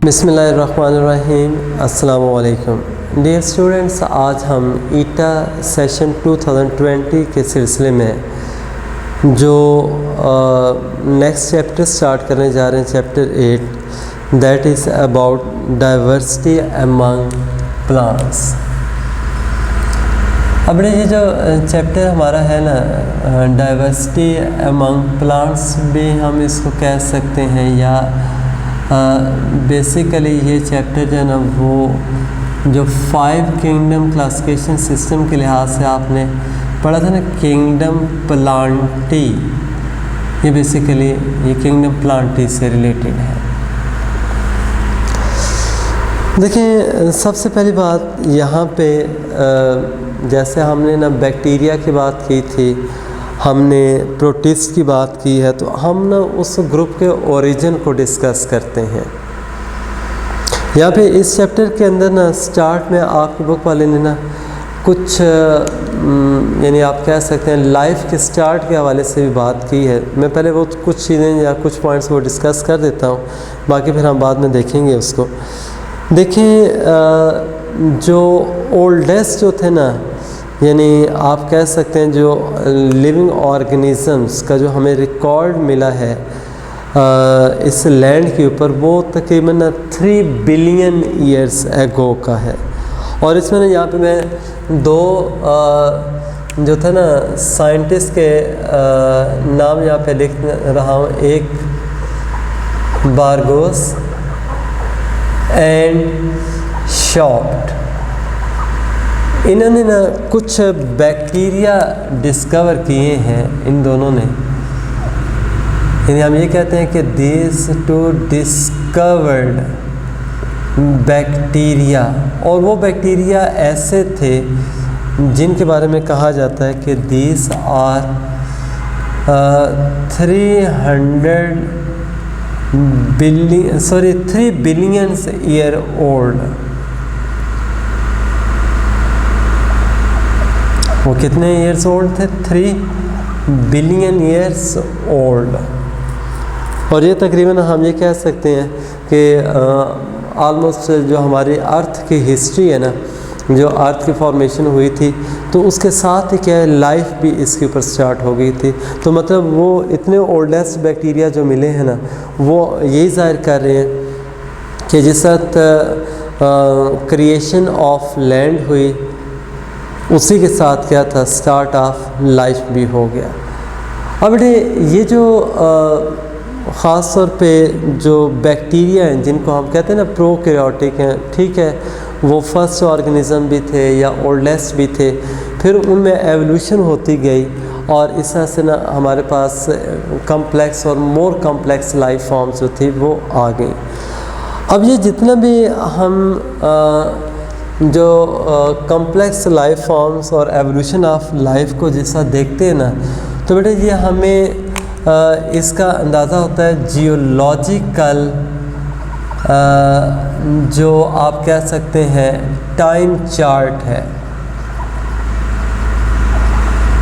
बिस्मिल्लाहिर्रहमानिर्रहीम। अस्सलामु अलैकुम डियर स्टूडेंट्स, आज हम ईटा सेशन 2020 के सिलसिले में जो नेक्स्ट चैप्टर स्टार्ट करने जा रहे हैं, chapter 8, that is about diversity among plants. अब ये जो चैप्टर हमारा है ना, डाइवर्सिटी अमंग प्लांट्स भी हम इसको कह सकते हैं, या बेसिकली ये चैप्टर जो है ना, वो जो 5 किंगडम क्लासिफिकेशन सिस्टम के लिहाज से आपने पढ़ा था ना, किंगडम प्लांटी, ये बेसिकली ये किंगडम प्लांटी से रिलेटेड है। देखिए, सबसे पहली बात यहाँ पे जैसे हमने ना बैक्टीरिया की बात की थी, हमने प्रोटिस्ट की बात की है, तो हम ना उस ग्रुप के ओरिजिन को डिस्कस करते हैं। यहाँ पे इस चैप्टर के अंदर ना स्टार्ट में आपकी बुक वाले ने ना कुछ यानी आप कह सकते हैं लाइफ के स्टार्ट के हवाले से भी बात की है। मैं पहले वो कुछ चीज़ें या कुछ पॉइंट्स वो डिस्कस कर देता हूँ, बाकी फिर हम बाद में देखेंगे उसको। देखिए, जो ओल्डेस्ट जो थे ना, यानी आप कह सकते हैं जो लिविंग ऑर्गेनिज़म्स का जो हमें रिकॉर्ड मिला है इस लैंड के ऊपर, वो तकरीबन 3 बिलियन ईयर्स एगो का है। और इसमें ना यहाँ पे मैं दो जो था ना साइंटिस्ट के नाम यहाँ पे लिख रहा हूँ, एक बारगोस एंड शॉप्ट। इन्होंने ना कुछ बैक्टीरिया डिस्कवर किए हैं इन दोनों ने, यानी हम ये कहते हैं कि दिस टू डिस्कवर्ड बैक्टीरिया। और वो बैक्टीरिया ऐसे थे जिनके बारे में कहा जाता है कि this are 3 billion year old. वो कितने ईयर्स ओल्ड थे? 3 बिलियन ईयर्स ओल्ड। और ये तकरीबन हम ये कह सकते हैं कि आलमोस्ट जो हमारी अर्थ की हिस्ट्री है ना, जो अर्थ की फॉर्मेशन हुई थी, तो उसके साथ ही क्या है, लाइफ भी इसके ऊपर स्टार्ट हो गई थी। तो मतलब वो इतने ओल्डेस्ट बैक्टीरिया जो मिले हैं ना, वो यही ज़ाहिर कर रहे हैं कि जिस वक्त क्रिएशन ऑफ लैंड हुई, उसी के साथ क्या था, स्टार्ट ऑफ लाइफ भी हो गया। अब ये जो ख़ास तौर पे जो बैक्टीरिया हैं, जिनको हम कहते हैं ना प्रोकैरियोटिक हैं, ठीक है, वो फर्स्ट ऑर्गेनिज़म भी थे या ओल्डेस्ट भी थे, फिर उनमें एवोल्यूशन होती गई और इस तरह से ना हमारे पास कम्प्लेक्स और मोर कम्प्लेक्स लाइफ फॉर्म्स जो थी वो आ गई। अब ये जितना भी हम जो कम्प्लेक्स लाइफ फॉर्म्स और एवोल्यूशन ऑफ लाइफ को जैसा देखते हैं ना, तो बेटे ये हमें इसका अंदाज़ा होता है जियोलॉजिकल, जो आप कह सकते हैं टाइम चार्ट है।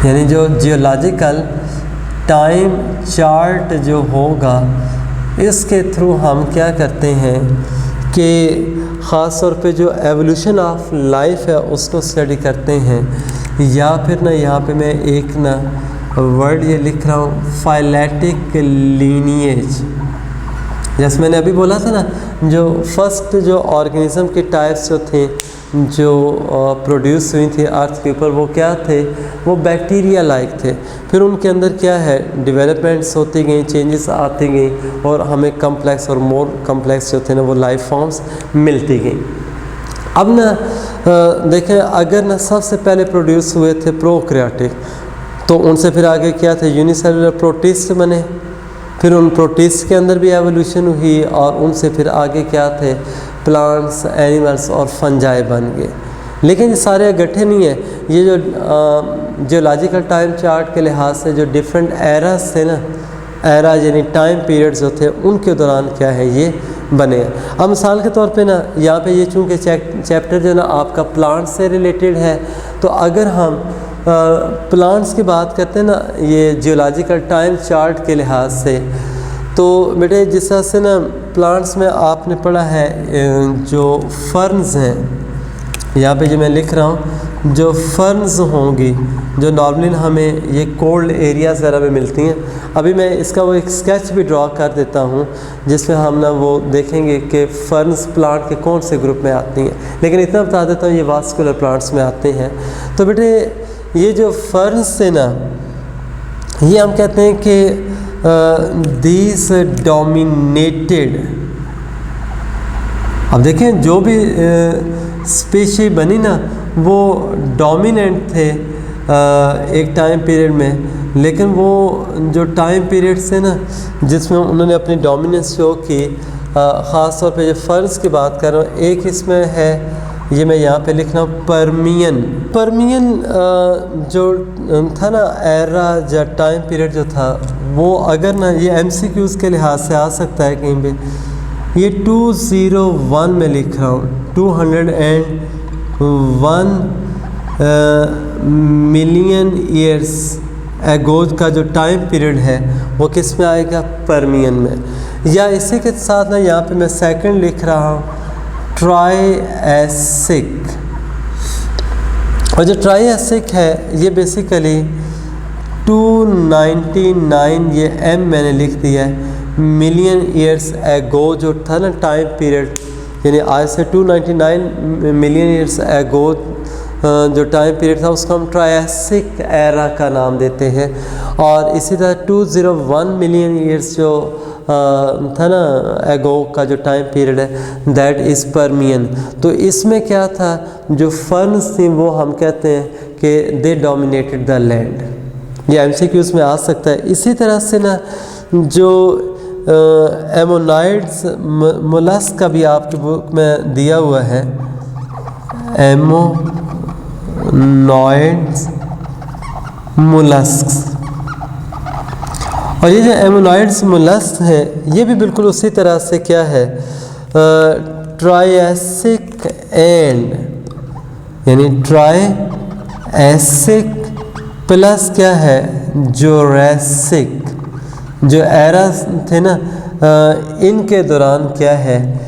यानी जो जियोलॉजिकल टाइम चार्ट जो होगा, इसके थ्रू हम क्या करते हैं कि ख़ास तौर पे जो एवोल्यूशन ऑफ लाइफ है उसको स्टडी करते हैं। या फिर ना यहाँ पे मैं एक ना वर्ड ये लिख रहा हूँ, फाइलेटिक लीनिएज। जैसे मैंने अभी बोला था ना, जो फर्स्ट जो ऑर्गेनिज़म के टाइप्स जो थे जो प्रोड्यूस हुई थी अर्थ के ऊपर, वो क्या थे, वो बैक्टीरिया लाइक थे। फिर उनके अंदर क्या है, डेवलपमेंट्स होती गई, चेंजेस आती गई, और हमें कम्प्लेक्स और मोर कम्प्लेक्स जो थे ना वो लाइफ फॉर्म्स मिलती गई। अब ना देखें, अगर ना सबसे पहले प्रोड्यूस हुए थे प्रोकैरियोटिक, तो उनसे फिर आगे क्या थे, यूनिसेलुलर प्रोटिस्ट बने। फिर उन प्रोटिस्ट के अंदर भी एवोल्यूशन हुई, और उनसे फिर आगे क्या थे, प्लांट्स, एनिमल्स और फंजाई बन गए। लेकिन ये सारे इकट्ठे नहीं है। ये जो जियोलॉजिकल टाइम चार्ट के लिहाज से जो डिफरेंट एरास थे ना, एरा यानी टाइम पीरियड्स जो थे, उनके दौरान क्या है ये बने। अब मिसाल के तौर पे ना यहाँ पे ये चूँकि चैप्टर जो ना आपका प्लांट से रिलेटेड है, तो अगर हम प्लांट्स की बात करते हैं ना, ये जियोलॉजिकल टाइम चार्ट के लिहाज से, तो बेटे जिस तरह से ना प्लांट्स में आपने पढ़ा है जो फर्न्स हैं, यहाँ पे जो मैं लिख रहा हूँ, जो फर्न्स होंगी जो नॉर्मली हमें ये कोल्ड एरियाज़ वगैरह में मिलती हैं। अभी मैं इसका वो एक स्केच भी ड्रॉ कर देता हूँ जिसमें हम ना वो देखेंगे कि फर्न्स प्लांट के कौन से ग्रुप में आती हैं, लेकिन इतना बता देता हूँ ये वास्कुलर प्लांट्स में आते हैं। तो बेटे ये जो फर्न्स से ना ये हम कहते हैं कि दीज डोमिनेटेड, अब देखें जो भी स्पीशी बनी ना वो डोमिनेंट थे एक टाइम पीरियड में, लेकिन वो जो टाइम पीरियड से ना जिसमें उन्होंने अपनी डोमिनेंस शो की, ख़ास तौर पे जो फर्न्स की बात कर रहा हूँ, एक इसमें है, ये मैं यहाँ पे लिख रहा हूँ परमियन जो था ना एरा या टाइम पीरियड जो था वो, अगर ना ये MCQs के लिहाज से आ सकता है कहीं पे, ये 201 में लिख रहा हूँ, 201 मिलियन ईयर्स एगो का जो टाइम पीरियड है वो किस में आएगा, परमियन में। या इसी के साथ ना यहाँ पे मैं सेकंड लिख रहा हूँ ट्राइएसिक, और जो ट्राइएसिक है ये बेसिकली 299, ये M मैंने लिख दिया है, मिलियन ईयर्स एगो जो था ना टाइम पीरियड, यानी आज से 299 मिलियन ईयर्स एगो जो टाइम पीरियड था उसको हम ट्राइएसिक एरा का नाम देते हैं। और इसी तरह 201 मिलियन ईयर्स जो था ना एगो का जो टाइम पीरियड है दैट इज़ परमियन। तो इसमें क्या था, जो फर्न्स थी वो हम कहते हैं कि दे डोमिनेटेड द लैंड, ये MCQs में आ सकता है। इसी तरह से ना जो एमोनाइड्स मोलस्क का भी आपकी बुक में दिया हुआ है, एमोनॉइड्स मोलस्क, और ये जो एमोनॉइड्स मोलस्क है ये भी बिल्कुल उसी तरह से क्या है, ट्राइएसिक एंड, यानी ट्राइएसिक प्लस क्या है जोरैसिक, जो एरास थे ना इनके दौरान क्या है,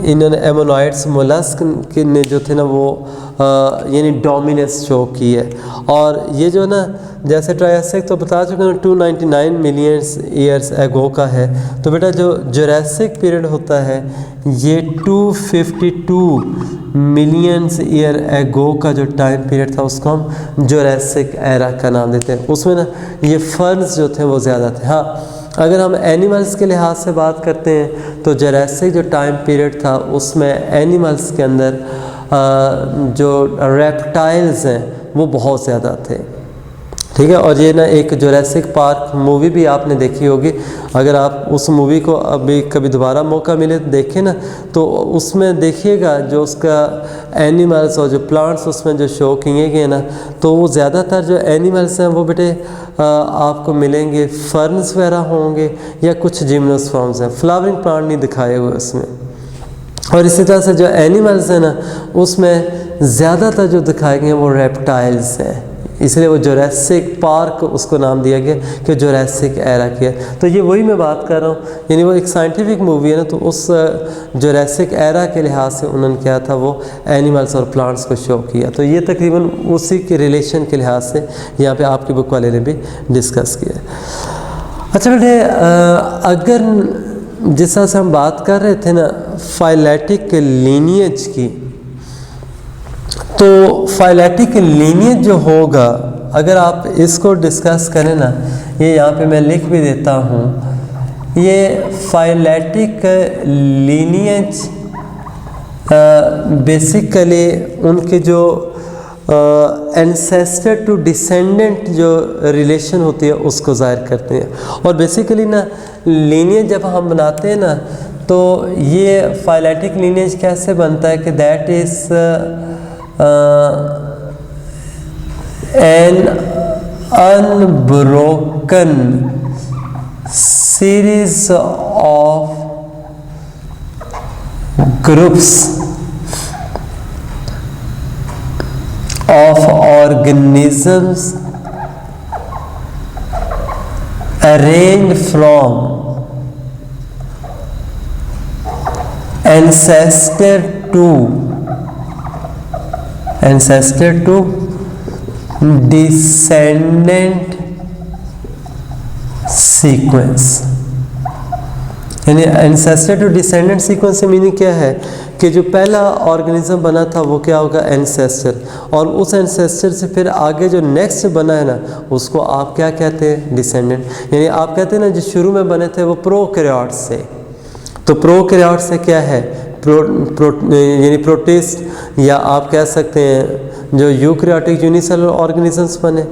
इन्होंने एमोनॉइड्स मोलस्क ने जो थे ना वो यानी डोमिनेंस शो की है। और ये जो ना जैसे ट्राइएसिक तो बता चुके हैं 299 मिलियन ईयर्स एगो का है, तो बेटा जो जुरासिक पीरियड होता है ये 252 मिलियन ईयर एगो का जो टाइम पीरियड था उसको हम जुरासिक एरा का नाम देते हैं। उसमें ना ये फर्न्स जो थे वो ज़्यादा थे। हाँ, अगर हम एनिमल्स के लिहाज से बात करते हैं तो जुरासिक जो टाइम पीरियड था उसमें एनिमल्स के अंदर जो रेप्टाइल्स हैं वो बहुत ज़्यादा थे, ठीक है। और ये ना एक जुरासिक पार्क मूवी भी आपने देखी होगी, अगर आप उस मूवी को अभी कभी दोबारा मौका मिले तो देखें ना, तो उसमें देखिएगा जो उसका एनिमल्स और जो प्लांट्स उसमें जो शो किए गए ना, तो वो ज़्यादातर जो एनिमल्स हैं वो बेटे आपको मिलेंगे फर्न्स वगैरह होंगे या कुछ जिम्नोस्पर्म्स हैं, फ्लावरिंग प्लांट नहीं दिखाए हुए उसमें। और इसी तरह से जो एनिमल्स हैं ना उसमें ज़्यादातर जो दिखाए गए हैं वो रेप्टाइल्स हैं, इसलिए वो जुरासिक पार्क उसको नाम दिया गया कि जुरासिक एरा किया। तो ये वही मैं बात कर रहा हूँ, यानी वो एक साइंटिफिक मूवी है ना, तो उस जुरासिक एरा के लिहाज से उन्होंने क्या था वो एनिमल्स और प्लांट्स को शो किया। तो ये तकरीबन उसी के रिलेशन के लिहाज से यहाँ पे आपकी बुक वाले ने भी डिस्कस किया। अच्छा बेटे, अगर जिस तरह से हम बात कर रहे थे ना फाइलेटिक लीनिएज की, तो फाइलेटिक लीनिएज जो होगा अगर आप इसको डिस्कस करें ना, ये यहाँ पे मैं लिख भी देता हूँ, ये फाइलेटिक लीनिएज बेसिकली उनके जो एंसेस्टर टू डिसेंडेंट जो रिलेशन होती है उसको ज़ाहिर करते हैं। और बेसिकली ना लीनिएज जब हम बनाते हैं ना तो ये फाइलेटिक लीनिएज कैसे बनता है कि that is an unbroken series of groups of organisms arranged from ancestor to descendant sequence. यानी एंसेस्टर टू डिसेंडेंट सीक्वेंस से मीनिंग क्या है कि जो पहला ऑर्गेनिज्म बना था वो क्या होगा, एंसेस्टर, और उस एंसेस्टर से फिर आगे जो नेक्स्ट बना है ना उसको आप क्या कहते हैं, डिसेंडेंट। यानी आप कहते हैं ना जो शुरू में बने थे वो प्रोकैरियोट से, तो प्रोकैरियोट से क्या है, यानी प्रोटिस्ट, या आप कह सकते हैं जो यूकैरियोटिक यूनिसेलुलर ऑर्गेनिजम्स बने,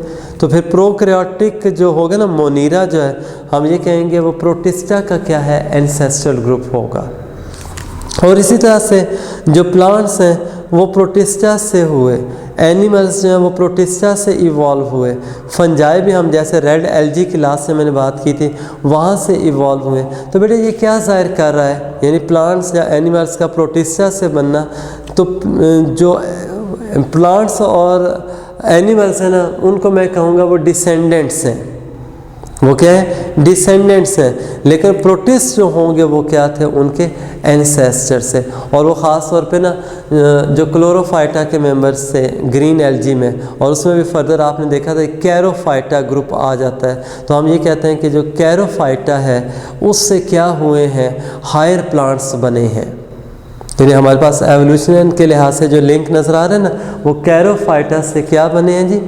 तो फिर प्रोकैरियोटिक जो होगा ना, मोनीरा जो है, हम ये कहेंगे वो प्रोटिस्टा का क्या है, एंसेस्ट्रल ग्रुप होगा। और इसी तरह से जो प्लांट्स हैं वो प्रोटिस्टा से हुए, एनिमल्स जो हैं वो प्रोटिस्टा से इवॉल्व हुए, फंजाई भी हम जैसे रेड एल्जी की लास्ट में मैंने बात की थी वहाँ से इवॉल्व हुए। तो बेटे ये क्या जाहिर कर रहा है, यानी प्लांट्स या एनिमल्स का प्रोटिस्टा से बनना, तो जो प्लांट्स और एनिमल्स हैं ना उनको मैं कहूँगा वो डिसेंडेंट्स हैं, वो क्या है, डिसेंडेंट्स हैं। लेकिन प्रोटिस्ट जो होंगे वो क्या थे, उनके एंसेस्टर से, और वो ख़ास तौर पे ना जो क्लोरोफाइटा के मेंबर्स थे ग्रीन एल्जी में, और उसमें भी फर्दर आपने देखा था कैरोफाइटा ग्रुप आ जाता है, तो हम ये कहते हैं कि जो कैरोफाइटा है उससे क्या हुए हैं, हायर प्लांट्स बने हैं। यानी हमारे पास एवोल्यूशन के लिहाज से जो लिंक नज़र आ रहा है ना वो कैरोफाइटा से क्या बने हैं जी,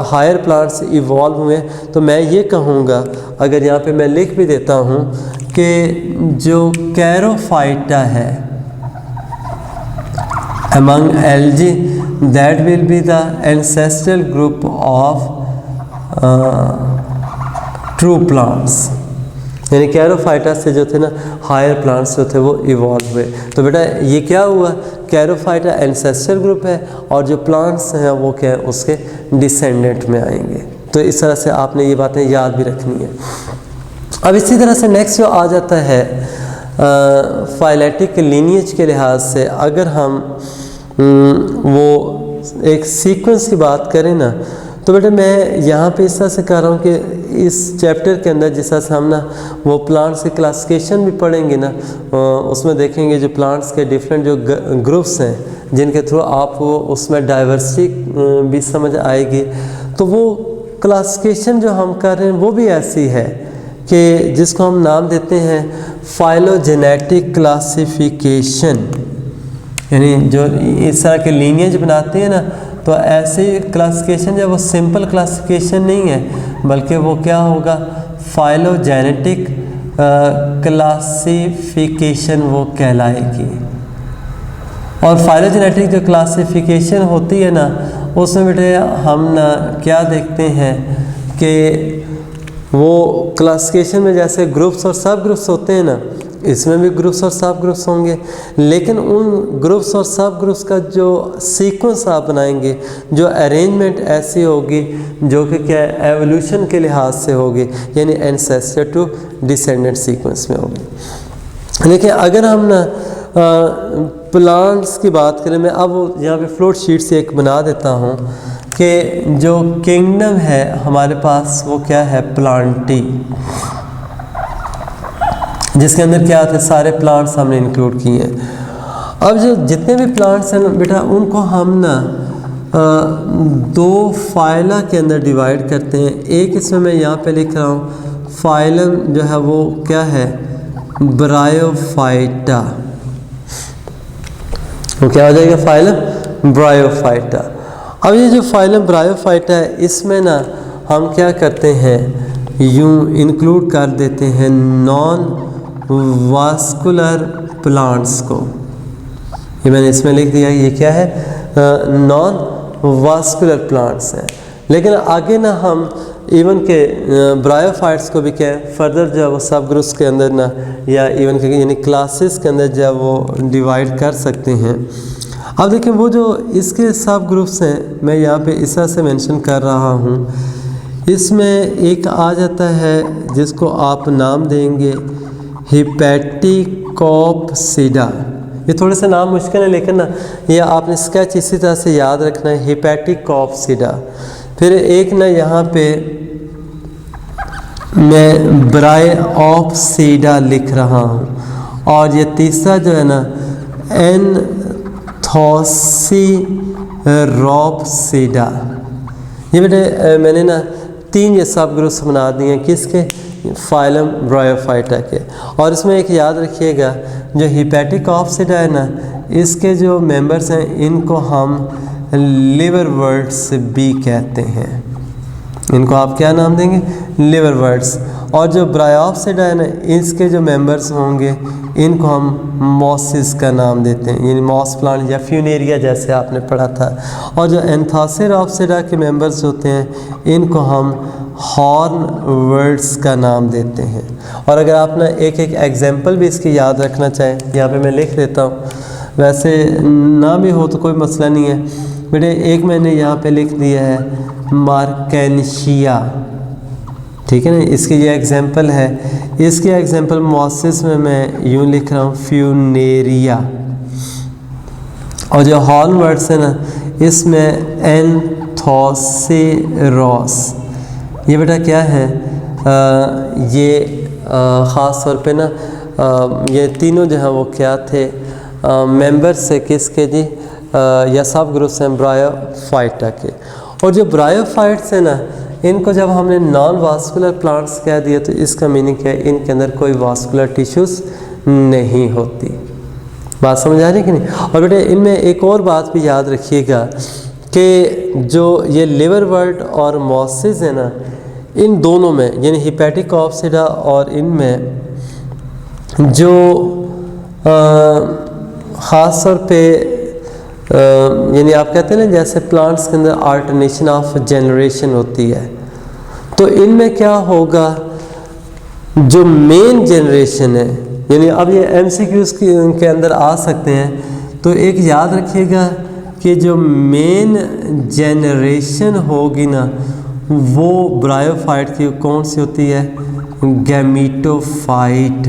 हायर प्लांट्स इवॉल्व हुए। तो मैं ये कहूँगा, अगर यहाँ पे मैं लिख भी देता हूँ कि जो कैरोफाइटा है among algae that will be the ancestral group of true plants, यानी कैरोफाइटा से जो थे ना हायर प्लांट्स जो थे वो इवॉल्व हुए। तो बेटा ये क्या हुआ, कैरोफाइटा एंसेस्ट्रल ग्रुप है और जो प्लांट्स हैं वो क्या है, उसके डिसेंडेंट में आएंगे। तो इस तरह से आपने ये बातें याद भी रखनी है। अब इसी तरह से नेक्स्ट जो आ जाता है फाइलेटिक लीनिएज के लिहाज से, अगर हम वो एक सीक्वेंस की बात करें ना, तो बेटा मैं यहाँ पे इस तरह से कह रहा हूँ कि इस चैप्टर के अंदर जिस तरह से हम ना वो प्लांट्स की क्लासिफिकेशन भी पढ़ेंगे ना, उसमें देखेंगे जो प्लांट्स के डिफरेंट जो ग्रुप्स हैं जिनके थ्रू आपको उसमें डाइवर्सिटी भी समझ आएगी। तो वो क्लासिफिकेशन जो हम कर रहे हैं वो भी ऐसी है कि जिसको हम नाम देते हैं फाइलोजेनेटिक क्लासिफिकेशन, यानी जो इस तरह के लीनिएज बनाते हैं ना, तो ऐसी क्लासिफिकेशन जो वो सिंपल क्लासिफिकेशन नहीं है बल्कि वो क्या होगा, फाइलोजेनेटिक क्लासिफिकेशन वो कहलाएगी। और फाइलोजेनेटिक जो क्लासिफिकेशन होती है ना उसमें बेटे हम ना क्या देखते हैं कि वो क्लासिफिकेशन में जैसे ग्रुप्स और सब ग्रुप्स होते हैं ना, इसमें भी ग्रुप्स और सब ग्रुप्स होंगे, लेकिन उन ग्रुप्स और सब ग्रुप्स का जो सीक्वेंस आप बनाएंगे, जो अरेंजमेंट ऐसी होगी जो कि क्या एवोल्यूशन के लिहाज से होगी, यानी एंसेस्टर टू डिसेंडेंट सीक्वेंस में होगी। लेकिन अगर हम ना प्लांट्स की बात करें, मैं अब यहाँ पे फ्लोट शीट से एक बना देता हूँ कि जो किंगडम है हमारे पास वो क्या है, प्लांटी, जिसके अंदर क्या आते हैं, सारे प्लांट्स हमने इंक्लूड किए हैं। अब जो जितने भी प्लांट्स हैं बेटा उनको हम ना दो फाइला के अंदर डिवाइड करते हैं। एक इसमें मैं यहाँ पे लिख रहा हूँ फाइलम जो है वो क्या है, ब्रायोफाइटा, वो क्या हो जाएगा, फाइलम ब्रायोफाइटा। अब ये जो फाइलम ब्रायोफाइटा है इसमें ना हम क्या करते हैं, यूँ इंक्लूड कर देते हैं नॉन वास्कुलर प्लांट्स को। ये मैंने इसमें लिख दिया, ये क्या है, नॉन वास्कुलर प्लांट्स हैं। लेकिन आगे ना हम इवन के ब्रायोफाइट्स को भी क्या है फर्दर जो है वो सब ग्रुप्स के अंदर ना, या इवन के यानी क्लासेस के अंदर जो है वो डिवाइड कर सकते हैं। अब देखिए वो जो इसके सब ग्रुप्स हैं मैं यहाँ पे इस तरह से मेंशन कर रहा हूँ। इसमें एक आ जाता है जिसको आप नाम देंगे हिपैटिकॉप्सिडा। ये थोड़े से नाम मुश्किल है लेकिन ना ये आपने स्केच इसी तरह से याद रखना है, हिपैटिकॉप्सिडा। फिर एक ना यहाँ पे मैं ब्रायोप्सिडा लिख रहा हूँ, और ये तीसरा जो है ना एंथोसिरोप्सिडा। ये बेटे मैंने ना 3 ये सब ग्रुप्स बना दिए हैं किसके, फाइलम ब्रायोफाइटा के। और इसमें एक याद रखिएगा, जो हिपैटिक ऑप्सिडा है ना, इसके जो मेंबर्स हैं इनको हम लिवरवर्ट्स भी कहते हैं। इनको आप क्या नाम देंगे, लिवरवर्ट्स। और जो ब्रायोप्सिडा है ना, इसके जो मेंबर्स होंगे इनको हम मॉसिस का नाम देते हैं, यानी मॉस प्लांट या फ्यूनेरिया जैसे आपने पढ़ा था। और जो एंथोसिरोप्सिडा के मेंबर्स होते हैं इनको हम हॉर्नवर्ट्स का नाम देते हैं। और अगर आप ना एक एक एग्जाम्पल भी इसकी याद रखना चाहें, यहाँ पे मैं लिख देता हूँ, वैसे ना भी हो तो कोई मसला नहीं है बेटे। एक मैंने यहाँ पे लिख दिया है मार्केंशिया, ठीक है ना, इसकी ये एग्जाम्पल है। इसके एग्जाम्पल मॉसिस में मैं यूँ लिख रहा हूँ फ्यूनेरिया। और जो हॉर्नवर्ट्स है ना, इसमें एंथोसिरोस। ये बेटा क्या है, ये ख़ास तौर पे ना ये तीनों जो हैं वो क्या थे, मेंबर्स है किसके जी, या सब ग्रुप्स हैं ब्रायोफाइटा के। और जो ब्रायोफाइट्स है ना, इनको जब हमने नॉन वास्कुलर प्लांट्स कह दिया तो इसका मीनिंग क्या है, इनके अंदर कोई वास्कुलर टिश्यूज़ नहीं होती। बात समझ आ रही है कि नहीं। और बेटे इनमें एक और बात भी याद रखिएगा कि जो ये लिवरवर्ट और मॉसिस है ना, इन दोनों में यानी हिपैटिक ऑप्सिडा और इनमें जो ख़ास तौर पे यानी आप कहते हैं ना, जैसे प्लांट्स के अंदर अल्टरनेशन ऑफ जनरेशन होती है, तो इनमें क्या होगा, जो मेन जनरेशन है, यानी अब ये MCQs के अंदर आ सकते हैं। तो एक याद रखिएगा कि जो मेन जनरेशन होगी ना, वो ब्रायोफाइट की कौन सी होती है, गैमीटोफाइट।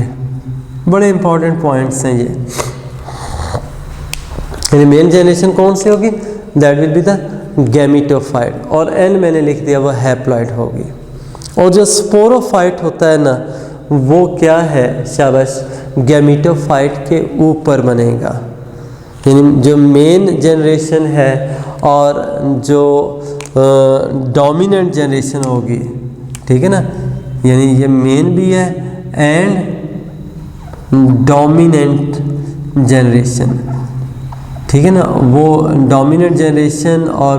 बड़े इंपॉर्टेंट पॉइंट्स हैं ये। यानी मेन जनरेशन कौन सी होगी, that will be the gametophyte. और एन मैंने लिख दिया वो हैप्लॉइड होगी। और जो स्पोरोफाइट होता है ना, वो क्या है, शाबाश, गैमीटोफाइट के ऊपर बनेगा। यानी जो मेन जनरेशन है और जो डोमिनेंट जनरेशन होगी, ठीक है ना, यानी ये मेन भी है एंड डोमिनेंट जनरेशन, ठीक है ना, वो डोमिनेंट जनरेशन। और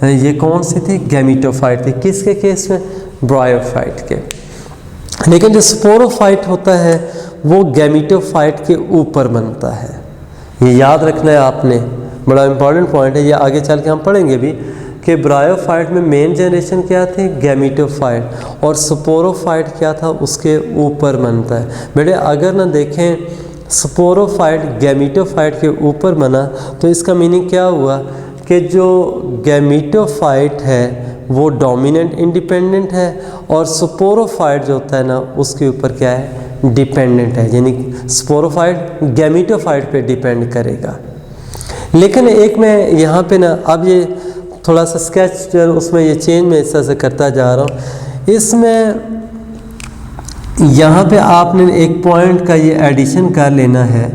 ये कौन सी थी, गैमीटोफाइट थी, किसके केस में, ब्रायोफाइट के। लेकिन जो स्पोरोफाइट होता है वो गैमीटोफाइट के ऊपर बनता है। ये याद रखना है आपने, बड़ा इंपॉर्टेंट पॉइंट है। ये आगे चल के हम पढ़ेंगे भी कि ब्रायोफाइट में मेन जनरेशन क्या थी, गैमीटोफाइट, और स्पोरोफाइट क्या था, उसके ऊपर बनता है। बेटे अगर ना देखें स्पोरोफाइट गैमीटोफाइट के ऊपर बना तो इसका मीनिंग क्या हुआ कि जो गैमीटोफाइट है वो डोमिनेंट इंडिपेंडेंट है, और स्पोरोफाइट जो होता है ना, उसके ऊपर क्या है, डिपेंडेंट है। यानी स्पोरोफाइट गैमीटोफाइट पे डिपेंड करेगा। लेकिन एक मैं यहाँ पे ना, अब ये थोड़ा सा स्केच उसमें ये चेंज में इस तरह से करता जा रहा हूँ। इसमें यहाँ पे आपने एक पॉइंट का ये एडिशन कर लेना है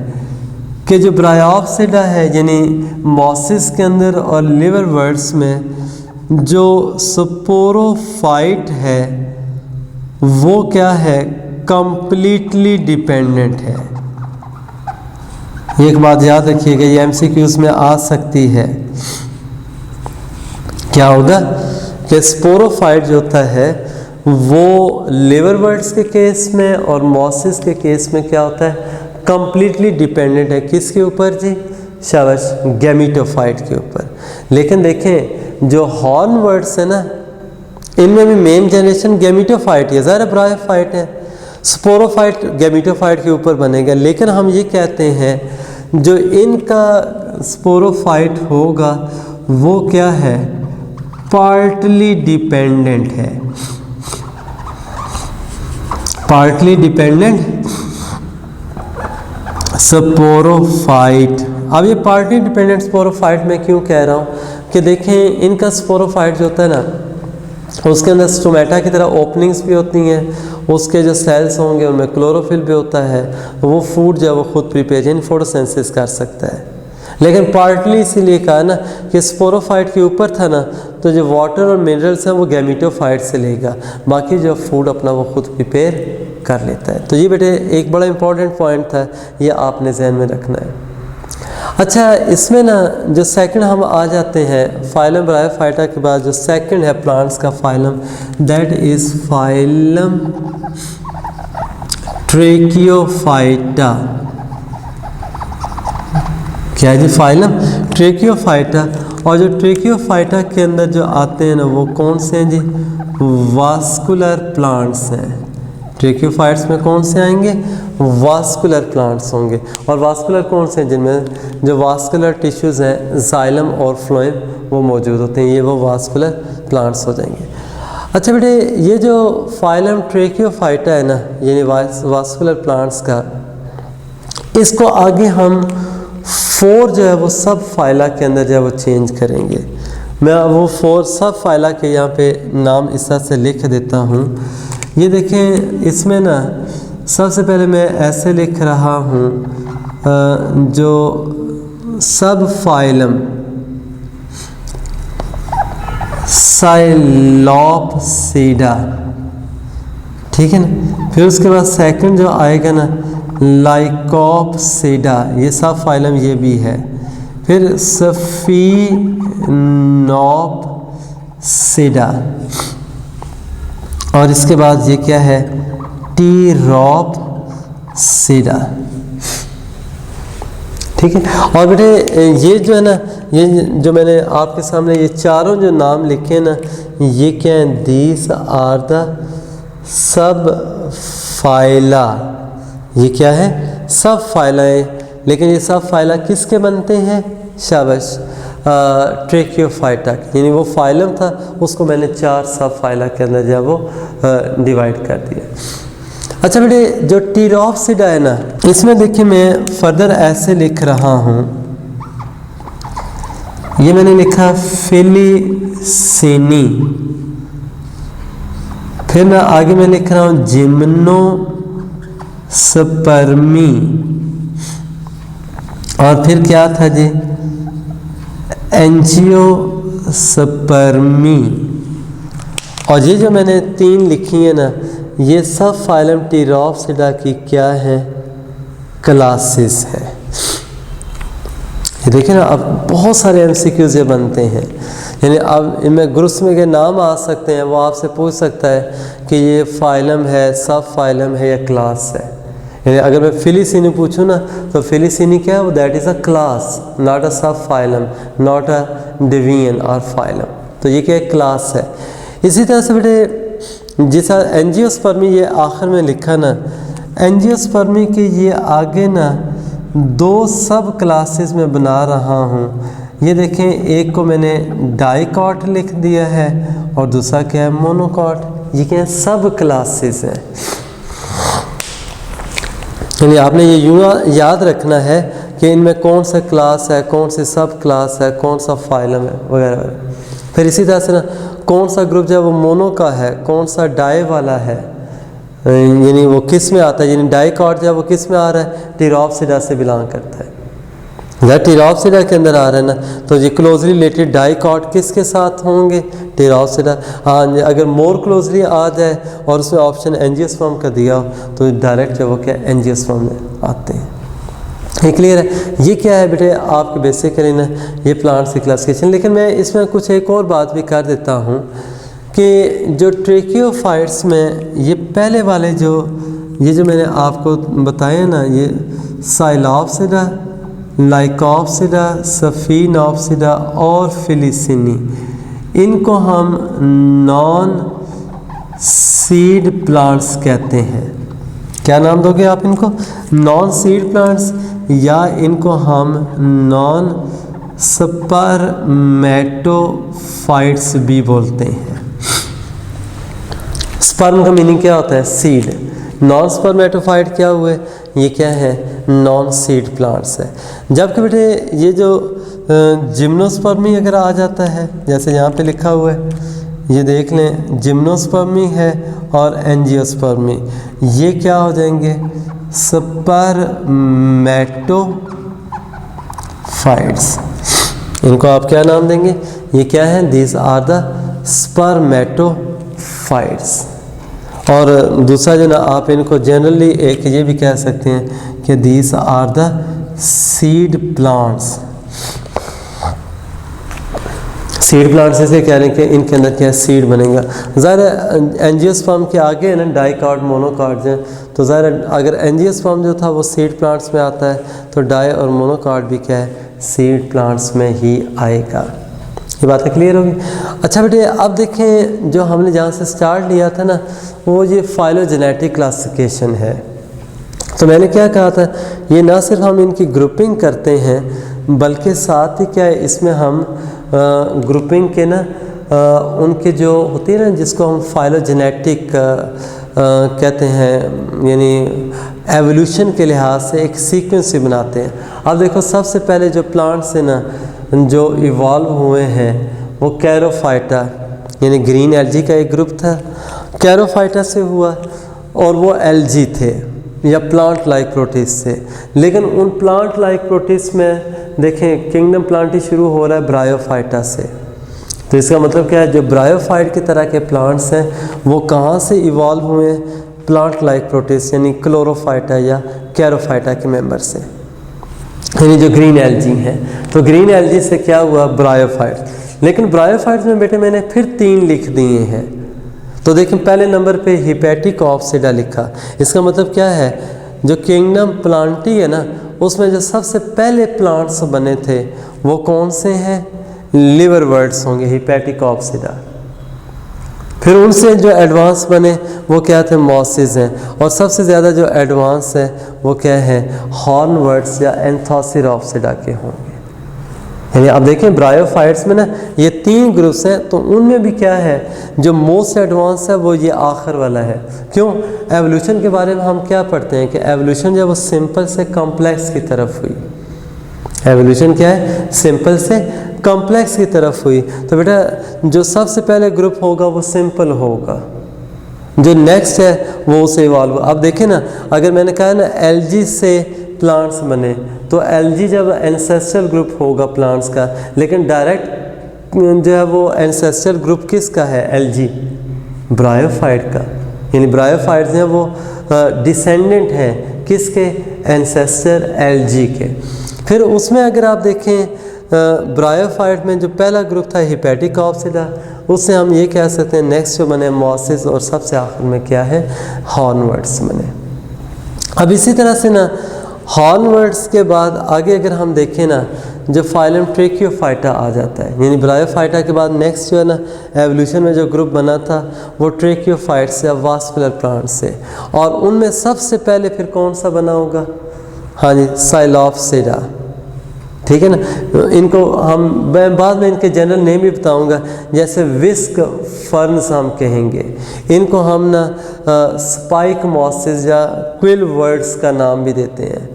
कि जो ब्रायोप्सिडा है, यानी मॉसिस के अंदर और लिवरवर्ट्स में जो स्पोरोफाइट है वो क्या है, कंप्लीटली डिपेंडेंट है। एक बात याद रखिएगा, ये MCQs में आ सकती है। क्या होगा कि स्पोरोफाइट जो होता है वो लिवरवर्ट्स के केस में और मॉसिस के केस में क्या होता है, कंप्लीटली डिपेंडेंट है। किसके ऊपर जी, शाबाश, गैमीटोफाइट के ऊपर। लेकिन देखें जो हॉर्नवर्ट्स है ना, इनमें भी मेन जनरेशन गैमीटोफाइट है, ज़रा ब्रायोफाइट है। स्पोरोफाइट गैमीटोफाइट के ऊपर बनेगा। लेकिन हम ये कहते हैं जो इनका स्पोरोफाइट होगा वो क्या है, पार्टली डिपेंडेंट है। Partly dependent sporophyte. अब ये पार्टली डिपेंडेंट स्पोरोफाइट में क्यों कह रहा हूँ कि देखें इनका स्पोरोफाइट जो होता है ना, उसके अंदर स्टोमेटा की तरह ओपनिंग्स भी होती हैं, उसके जो सेल्स होंगे उनमें क्लोरोफिल भी होता है, वो फूड जो है वो खुद प्रिपेयर यानी फोटोसिंथेसिस कर सकता है। लेकिन पार्टली इसीलिए कहा ना कि स्पोरोफाइट के ऊपर था ना, तो जो वाटर और मिनरल्स हैं वो गैमेटोफाइट से लेगा, बाकी जो फूड अपना वो खुद प्रिपेयर कर लेता है। तो ये बेटे एक बड़ा इंपॉर्टेंट पॉइंट था, ये आपने जहन में रखना है। अच्छा, इसमें ना जो सेकंड हम आ जाते हैं फाइलम ब्रायोफाइटा के बाद जो सेकंड है प्लांट्स का फाइलम, दैट इज़ फाइलम ट्रेकियोफाइटा। क्या है जी? फाइलम ट्रेकियोफाइटा। और जो ट्रेकियोफाइटा के अंदर जो आते हैं ना वो कौन से हैं जी? वास्कुलर प्लांट्स हैं। ट्रेकियोफाइट्स में कौन से आएंगे? वास्कुलर प्लांट्स होंगे। और वास्कुलर कौन से हैं? जिनमें जो वास्कुलर टिश्यूज़ हैं जाइलम और फ्लोएम वो मौजूद होते हैं, ये वो वास्कुलर प्लांट्स हो जाएंगे। अच्छा बेटे, ये जो फाइलम ट्रेकियोफाइटा है ना, यानी वास्कुलर प्लांट्स का, इसको आगे हम 4 जो है वो सब फाइला के अंदर जो है वो चेंज करेंगे। मैं वो 4 सब फाइला के यहाँ पे नाम इस तरह से लिख देता हूँ। ये देखें, इसमें ना सबसे पहले मैं ऐसे लिख रहा हूँ जो सब फाइलम साइलोप्सीडा, ठीक है ना। फिर उसके बाद सेकंड जो आएगा ना लाइकोप्सीडा, ये सब फाइलम ये भी है। फिर सफीनोप्सीडा, और इसके बाद ये क्या है? टीरोप्सीडा, ठीक है। और बेटे ये जो है ना, ये जो मैंने आपके सामने ये चारों जो नाम लिखे ना, ये क्या हैं? These are the subphyla. ये क्या है? सब फाइला है। लेकिन ये सब फाइला किसके बनते हैं? शाबाश, ट्रेकियोफाइटा, यानी वो फाइलम था उसको मैंने 4 सब फाइला के अंदर जो है वो डिवाइड कर दिया। अच्छा बेटे, जो टीरोप्सीडा है ना, इसमें देखिए मैं फर्दर ऐसे लिख रहा हूँ, ये मैंने लिखा फिलीसिनी। फिर मैं आगे मैं लिख रहा हूँ जिम्नोस्पर्मी, और फिर क्या था जी? एंजियोस्पर्मी। और ये जो मैंने 3 लिखी है ना, ये सब फाइलम टीरोप्सीडा की क्या है? क्लासेस है। ये देखिए ना, अब बहुत सारे MCQs ये बनते हैं, यानी अब इनमें ग्रुप्स में के नाम आ सकते हैं, वो आपसे पूछ सकता है कि ये फाइलम है, सब फाइलम है या क्लास है। यानी अगर मैं फिलीसिनी पूछूँ ना, तो फिलीसिनी क्या है? वो that is a class, not a सब फाइलम, नॉट अ डिवीजन और फाइलम। तो ये क्या है? क्लास है। इसी तरह से बेटे जैसा एंजियोस्पर्मी ये आखिर में लिखा ना, एंजियोस्पर्मी के ये आगे ना 2 सब क्लासेस में बना रहा हूँ। ये देखें, एक को मैंने डाइकॉट लिख दिया है और दूसरा क्या है? मोनोकॉट। ये क्या है? सब क्लासेस हैं। यानी आपने ये यूँ याद रखना है कि इनमें कौन सा क्लास है, कौन सी सब क्लास है, कौन सा फाइलम है वगैरह। फिर इसी तरह से ना कौन सा ग्रुप जो है वो मोनो का है, कौन सा डाई वाला है, यानी वो किस में आता है, यानी डाइकॉट जो है वो किस में आ रहा है? टीरोप्सीडा से बिलोंग करता है। अगर टीरोप्सीडा के अंदर आ रहा है ना, तो ये क्लोजली रिलेटेड डाइकॉट किसके साथ होंगे? टीरोप्सीडा। हाँ, अगर मोर क्लोजली आ जाए और उसमें ऑप्शन एंजियोस्पर्म का दिया हो, तो डायरेक्ट जो वो क्या एंजियोस्पर्म में आते हैं। ये क्लियर है? ये क्या है बेटे? आपके बेसिकली ना ये प्लांट्स की क्लासिफिकेशन। लेकिन मैं इसमें कुछ एक और बात भी कर देता हूँ कि जो ट्रेकियोफाइट्स में ये पहले वाले ये जो मैंने आपको बताया ना, ये साइलोप्सीडा, लाइकोप्सीडा, सफीनोप्सीडा और फिलीसिनी, इनको हम नॉन सीड प्लांट्स कहते हैं। क्या नाम दोगे आप इनको? नॉन सीड प्लांट्स, या इनको हम नॉन स्पर्मेटोफाइट्स भी बोलते हैं। स्पर्म का मीनिंग क्या होता है? सीड। नॉन स्पर्मेटोफाइट क्या हुए? ये क्या है? नॉन सीड प्लांट्स है। जबकि बेटे ये जो जिम्नोस्पर्मी अगर आ जाता है, जैसे यहाँ पे लिखा हुआ है, ये देख लें जिम्नोस्पर्मी है और एंजियोस्पर्मी, ये क्या हो जाएंगे स्पर्मेटोफाइट्स। इनको आप क्या नाम देंगे, ये क्या है, दीज आर द स्पर्मेटोफाइट्स। और दूसरा जो ना आप इनको जनरली एक ये भी कह सकते हैं कि these are the seed plants. Seed plants ऐसे कह रहे हैं कि इनके अंदर क्या सीड बनेगा। ज़ाहिर एंजियोस्पर्म के आगे है ना डाइकार्ड मोनोकार्ड हैं, तो ज़ाहिर अगर एंजियोस्पर्म जो था वो सीड प्लांट्स में आता है तो डाई और मोनोकार्ड भी क्या है, सीड प्लांट्स में ही आएगा। ये बातें क्लियर होगी। अच्छा बेटे अब देखें जो हमने जहाँ से स्टार्ट लिया था ना वो ये फाइलोजेनेटिक क्लासिफिकेशन है। तो मैंने क्या कहा था, ये ना सिर्फ हम इनकी ग्रुपिंग करते हैं बल्कि साथ ही क्या है इसमें हम ग्रुपिंग के ना उनके जो होती है ना जिसको हम फाइलोजेनेटिक कहते हैं, यानी एवोल्यूशन के लिहाज से एक सीक्वेंस भी बनाते हैं। अब देखो सबसे पहले जो प्लांट्स है ना जो इवॉल्व हुए हैं वो कैरोफाइटा यानी ग्रीन एल्गी का एक ग्रुप था, कैरोफाइटा से हुआ और वो एल्गी थे या प्लांट लाइक प्रोटिस्ट से। लेकिन उन प्लांट लाइक प्रोटिस्ट में देखें किंगडम प्लांटी शुरू हो रहा है ब्रायोफाइटा से। तो इसका मतलब क्या है, जो ब्रायोफाइट की तरह के प्लांट्स हैं वो कहाँ से इवॉल्व हुए हैं, प्लांट लाइक प्रोटिस्ट यानी क्लोरोफाइटा या कैरोफाइटा के मेंबर से, यानी जो ग्रीन एल्गी हैं। तो ग्रीन एल्गी से क्या हुआ, ब्रायोफाइट। लेकिन ब्रायोफाइट्स में बेटे मैंने फिर 3 लिख दिए हैं। तो देखें पहले नंबर पे हिपैटिक ऑप्सिडा लिखा, इसका मतलब क्या है, जो किंगडम प्लांटी है ना उसमें जो सबसे पहले प्लांट्स बने थे वो कौन से हैं, लिवरवर्ट्स होंगे, हिपैटिक ऑप्सिडा। फिर उनसे जो एडवांस बने वो क्या थे, मॉसेस हैं। और सबसे ज़्यादा जो एडवांस है वो क्या है, हॉर्नवर्ट्स या एंथोसिरोप्सिडा के होंगे। यानी अब देखें ब्रायोफाइट्स में ना ये 3 ग्रुप्स हैं, तो उनमें भी क्या है जो मोस्ट एडवांस है वो ये आखिर वाला है। क्यों, एवोल्यूशन के बारे में हम क्या पढ़ते हैं कि एवोल्यूशन जो है वो सिंपल से कॉम्प्लेक्स की तरफ हुई। एवोल्यूशन क्या है, सिंपल से कॉम्प्लेक्स की तरफ हुई। तो बेटा जो सबसे पहले ग्रुप होगा वो सिंपल होगा, जो नेक्स्ट है वो उसे इवॉल्व। अब देखें ना अगर मैंने कहा ना एल्गी से प्लांट्स बने, तो एल्गी जब एंसेस्ट्रल ग्रुप होगा प्लांट्स का, लेकिन डायरेक्ट जो है वो एंसेस्ट्रल ग्रुप किसका है, एल्गी, ब्रायोफाइट का। यानी ब्रायोफाइट्स हैं वो डिसेंडेंट हैं किसके, एंसेस्टर एल्गी के। फिर उसमें अगर आप देखें ब्रायोफाइट में जो पहला ग्रुप था हिपैटिक ऑप्सिडा, उससे हम ये कह सकते हैं नेक्स्ट जो बने मॉसेस, और सबसे आखिर में क्या है, हॉर्नवर्ट्स बने। अब इसी तरह से ना हॉर्नवर्ट्स के बाद आगे अगर हम देखें ना जो फाइलम ट्रेकियोफाइटा आ जाता है, यानी ब्रायोफाइटा के बाद नेक्स्ट जो है ना एवोल्यूशन में जो ग्रुप बना था वो ट्रेकियोफाइट्स या वास्कुलर प्लांट्स से। और उनमें सबसे पहले फिर कौन सा बना होगा, हाँ जी, साइलोप्सिडा। ठीक है ना, इनको हम बाद में इनके जनरल नेम भी बताऊंगा, जैसे विस्क फर्न्स हम कहेंगे इनको, हम ना स्पाइक मॉसेस या क्विल वर्ड्स का नाम भी देते हैं।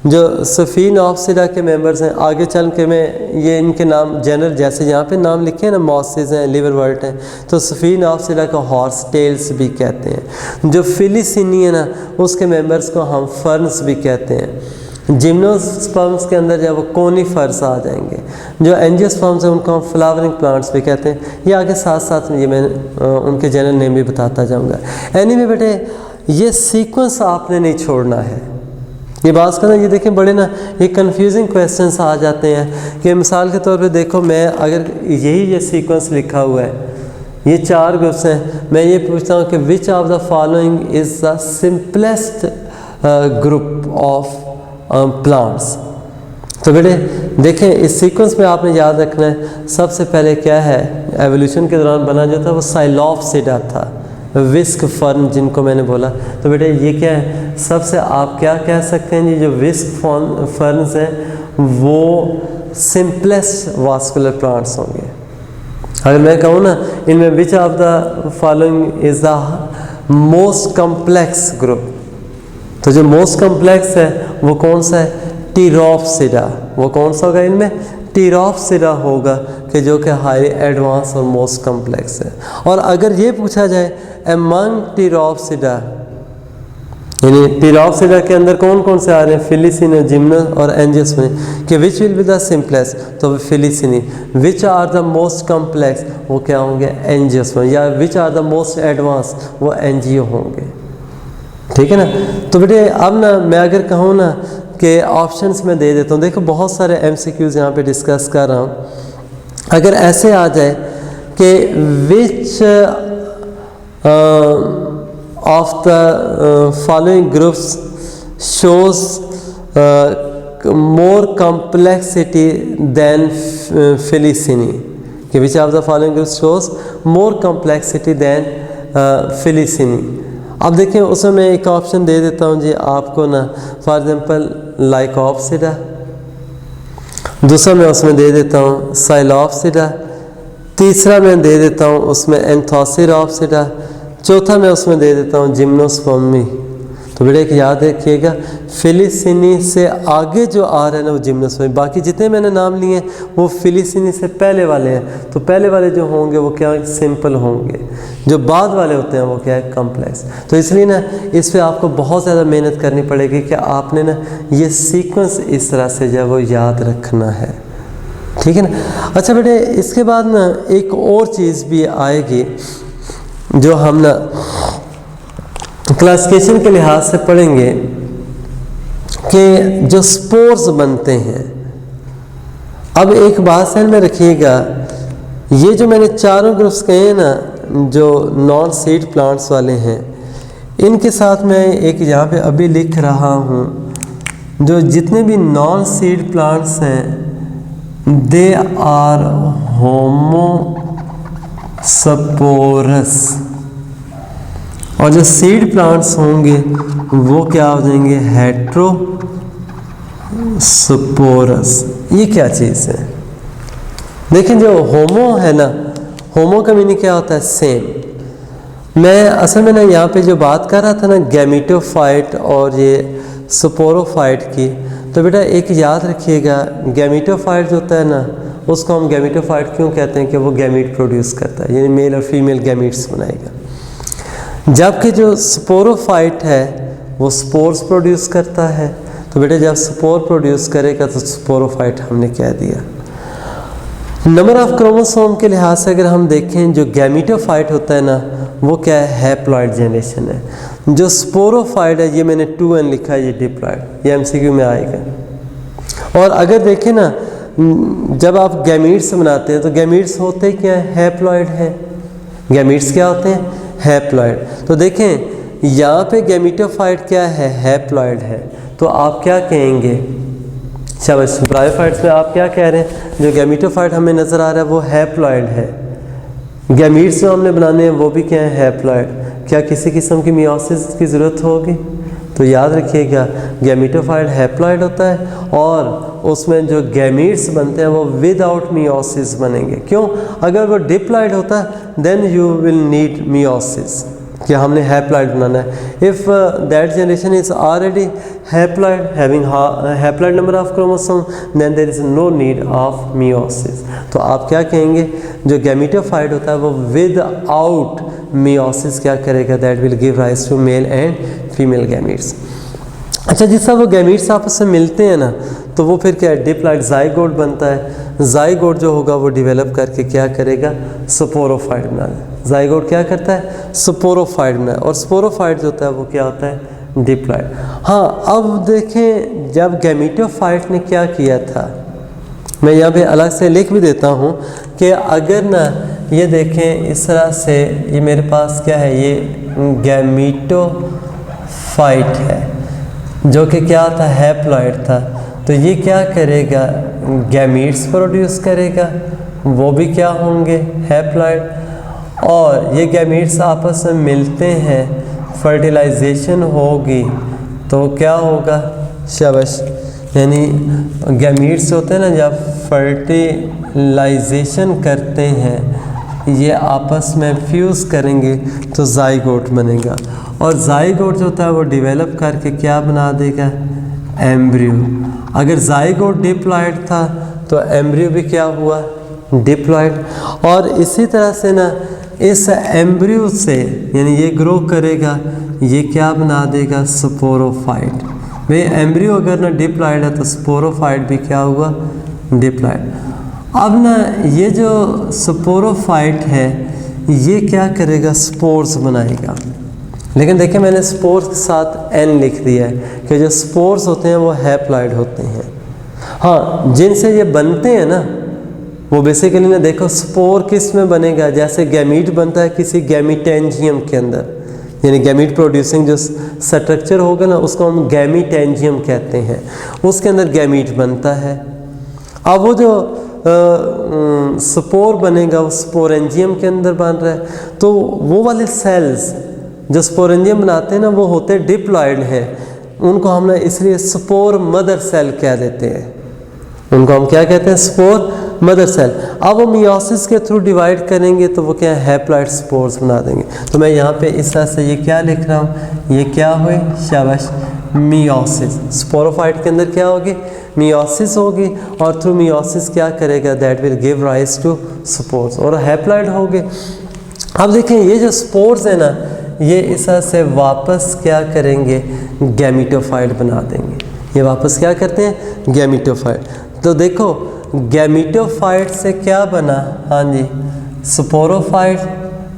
जो सफ़ीन ऑप्सिडा के मेंबर्स हैं, आगे चल के मैं ये इनके नाम जनरल जैसे यहाँ पे नाम लिखे हैं ना, मॉसेस हैं, लिवरवर्ट हैं, तो सफ़ीन ऑप्सिडा को हॉर्स टेल्स भी कहते हैं। जो फिलिसिनी है ना उसके मेंबर्स को हम फर्न्स भी कहते हैं। जिम्नोस्पर्म्स के अंदर जब वो कोनीफर्स आ जाएंगे, जो एंजियोस्पर्म्स हैं उनको हम फ्लावरिंग प्लांट्स भी कहते हैं। ये आगे साथ साथ में ये मैं उनके जनरल नेम भी बताता जाऊंगा। एनीवे बेटे ये सीक्वेंस आपने नहीं छोड़ना है। ये बात करना, ये देखें बड़े ना ये कंफ्यूजिंग क्वेश्चंस आ जाते हैं कि मिसाल के तौर पे देखो मैं अगर ये सीक्वेंस लिखा हुआ है, ये 4 ग्रुप्स हैं, मैं ये पूछता हूँ कि which of the following is the simplest group of plants. तो बेटे देखें इस सीक्वेंस में आपने याद रखना है, सबसे पहले क्या है एवोल्यूशन के दौरान बना जो था वो साइलोप्सिडा था, विस्क फर्न जिनको मैंने बोला। तो बेटे ये क्या है, सबसे आप क्या कह सकते हैं, ये जो विस्क फर्न्स हैं वो सिंपलेस्ट वास्कुलर प्लांट्स होंगे। अगर मैं कहूँ ना इनमें विच of the following is the most complex group, तो जो मोस्ट कम्प्लेक्स है वो कौन सा है, टीरोप्सिडा। वो कौन सा होगा इनमें, टीरोप्सिरा होगा कि जो कि हाईली एडवांस और मोस्ट कम्प्लेक्स है। और अगर ये पूछा जाए अमंग टीरोप्सिरा, यानी टीरोप्सिरा के अंदर कौन कौन से आ रहे हैं, फिलिसिनी, जिम्नस और एंजियोस्पर्म, कि which will be the simplest, तो Filicinae. Which are the most complex, वो क्या होंगे, एंजियोस्पर्म। या which are the most advanced, वो एंजियो होंगे। ठीक है ना। तो बेटे अब ना मैं अगर कहूँ ना कि ऑप्शंस में दे देता हूँ, देखो बहुत सारे MCQs यहाँ पे डिस्कस कर रहा हूँ। अगर ऐसे आ जाए कि which of the following groups shows more complexity than Filicinae, कि which of the following groups shows more complexity than Filicinae. अब देखिए उसमें मैं एक ऑप्शन दे देता हूँ जी आपको ना, फॉर एग्जांपल लाइकोप्सिडा, दूसरा मैं उसमें दे देता हूँ साइलोप्सिडा, तीसरा मैं दे देता हूँ उसमें एंथोसिरोप्सिडा, चौथा मैं उसमें दे देता हूँ जिम्नोस्पर्मी। तो बेटा एक याद रखिएगा, फिलिसिनी से आगे जो आ रहा है ना वो जिम्नोस्पर्मी, बाकी जितने मैंने नाम लिए हैं वो फिलिसिनी से पहले वाले हैं। तो पहले वाले जो होंगे वो क्या सिंपल होंगे, जो बाद वाले होते हैं वो क्या है कॉम्प्लेक्स। तो इसलिए ना इस पे आपको बहुत ज़्यादा मेहनत करनी पड़ेगी कि आपने ना ये सीक्वेंस इस तरह से जो है वो याद रखना है। ठीक है ना। अच्छा बेटे इसके बाद ना एक और चीज़ भी आएगी जो हम ना क्लासिफिकेशन के लिहाज से पढ़ेंगे कि जो स्पोर्स बनते हैं। अब एक बात ध्यान में रखिएगा, ये जो मैंने चारों ग्रुप्स कहे हैं ना जो नॉन सीड प्लांट्स वाले हैं, इनके साथ मैं एक यहाँ पे अभी लिख रहा हूँ, जो जितने भी नॉन सीड प्लांट्स हैं दे आर होमोस्पोरस, और जो सीड प्लांट्स होंगे वो क्या हो जाएंगे हेट्रोस्पोरस। ये क्या चीज़ है, देखिए जो होमो है ना, होमो का मीनिंग क्या होता है, सेम। मैं असल में ना यहाँ पे जो बात कर रहा था ना गैमीटोफाइट और ये स्पोरोफाइट की, तो बेटा एक याद रखिएगा, गैमीटोफाइट जो होता है ना उसको हम गैमीटोफाइट क्यों कहते हैं कि वो गैमीट प्रोड्यूस करता है, यानी मेल और फीमेल गैमीट्स बनाएगा। जबकि जो स्पोरोफाइट है वो स्पोर्स प्रोड्यूस करता है। तो बेटे जब स्पोर प्रोड्यूस करेगा तो स्पोरोफाइट हमने कह दिया। नंबर ऑफ क्रोमोसोम के लिहाज से अगर हम देखें, जो गैमीटोफाइट होता है ना वो क्या है, हैप्लॉइड जनरेशन है। जो स्पोरोफाइट है ये मैंने 2n लिखा है, ये डिप्लॉइड, ये MCQ में आएगा। और अगर देखें ना जब आप गैमीट्स बनाते हैं तो गैमीट्स होते क्या है, हैप्लॉइड है। गैमीट्स क्या होते हैं, हैप्लॉइड। तो देखें यहाँ पे गैमीटोफाइट क्या है, हैप्लॉइड है। तो आप क्या कहेंगे, शाबाश, ब्रायोफाइट्स में आप क्या कह रहे हैं, जो गैमीटोफाइट हमें नज़र आ रहा है वो हैप्लॉइड है। गैमीट्स जो हमने बनाने हैं वो भी क्या है, हैप्लॉइड। क्या किसी किस्म की मियोसिस की ज़रूरत होगी? तो याद रखिएगा गैमीटोफाइट हैप्लॉइड होता है और उसमें जो गैमीट्स बनते हैं वो विदाउट मियोसिस बनेंगे। क्यों? अगर वो डिप्लॉइड होता है then you will need meiosis, कि हमने हैप्लॉइड बनाना है। If that generation is already haploid having haploid number of chromosome then there is no need of meiosis. तो आप क्या कहेंगे, जो गैमीटोफाइट होता है वो विदाउट मियोसिस क्या करेगा, that will give rise to male and female gametes. अच्छा, जिस तरह वो गैमीट्स आपस में मिलते हैं ना तो वो फिर क्या है, डिप्लॉइड जाइगोट बनता है। जाइगोट जो होगा वो डेवलप करके क्या करेगा, स्पोरोफाइट बनाएगा। जाइगोट क्या करता है, स्पोरोफाइट बनाए, और स्पोरोफाइट जो होता है वो क्या होता है, डिप्लॉइड। हाँ, अब देखें जब गैमीटोफाइट ने क्या किया था, मैं यहाँ पे अलग से लिख भी देता हूँ कि अगर ना ये देखें इस तरह से, ये मेरे पास क्या है, ये गैमीटोफाइट है जो कि क्या था, हैप्लॉइड था। तो ये क्या करेगा, गैमीट्स प्रोड्यूस करेगा, वो भी क्या होंगे, हैप्लॉइड। और ये गैमीट्स आपस में मिलते हैं, फर्टिलाइजेशन होगी तो क्या होगा, शाबाश, यानी गैमीट्स होते हैं ना जब फर्टिलाइजेशन करते हैं ये आपस में फ्यूज़ करेंगे तो जाइगोट बनेगा। और जाइगोट जो होता है वो डेवलप करके क्या बना देगा, एम्ब्रियो। अगर जाइगोट डिप्लॉइड था तो एम्ब्रियो भी क्या हुआ, डिप्लॉयड। और इसी तरह से ना इस एम्ब्रियो से यानी ये ग्रो करेगा, ये क्या बना देगा, स्पोरोफाइट। भाई एम्ब्रियो अगर ना डिप्लॉयड है तो स्पोरोफाइट भी क्या हुआ, डिप्लॉयड। अब ना ये जो स्पोरोफाइट है ये क्या करेगा, स्पोर्स बनाएगा। लेकिन देखिए मैंने स्पोर्स के साथ एन लिख दिया है कि जो स्पोर्स होते हैं वो हैप्लॉइड होते हैं। हाँ, जिनसे ये बनते हैं ना वो बेसिकली ना देखो स्पोर किस में बनेगा, जैसे गैमीट बनता है किसी गैमीटेंजियम के अंदर, यानी गैमीट प्रोड्यूसिंग जो स्ट्रक्चर होगा ना उसको हम गैमीटेंजियम कहते हैं, उसके अंदर गैमीट बनता है। अब वो जो स्पोर बनेगा वो स्पोरेंजियम के अंदर बन रहा है, तो वो वाले सेल्स जो स्पोरेंजियम बनाते हैं ना वो होते डिप्लॉयड हैं, उनको हम ना इसलिए स्पोर मदर सेल कह देते हैं। उनको हम क्या कहते हैं, स्पोर मदर सेल। अब वो मियोसिस के थ्रू डिवाइड करेंगे तो वो क्या है, हैप्लॉइड स्पोर्स बना देंगे। तो मैं यहाँ पे इस तरह से ये क्या लिख रहा हूँ, ये क्या हुई, शाबाश, मियोसिस। स्पोरोफाइट के अंदर क्या होगी, मियोसिस होगी, और थ्रू मियोसिस क्या करेगा, that will give rise to spores, और हैप्लॉइड होंगे। अब देखें ये जो स्पोर्स है ना ये इस तरह से वापस क्या करेंगे, गैमीटोफाइट बना देंगे। ये वापस क्या करते हैं, गैमीटोफाइट। तो देखो गैमीटोफाइट से क्या बना, हाँ जी, स्पोरोफाइट,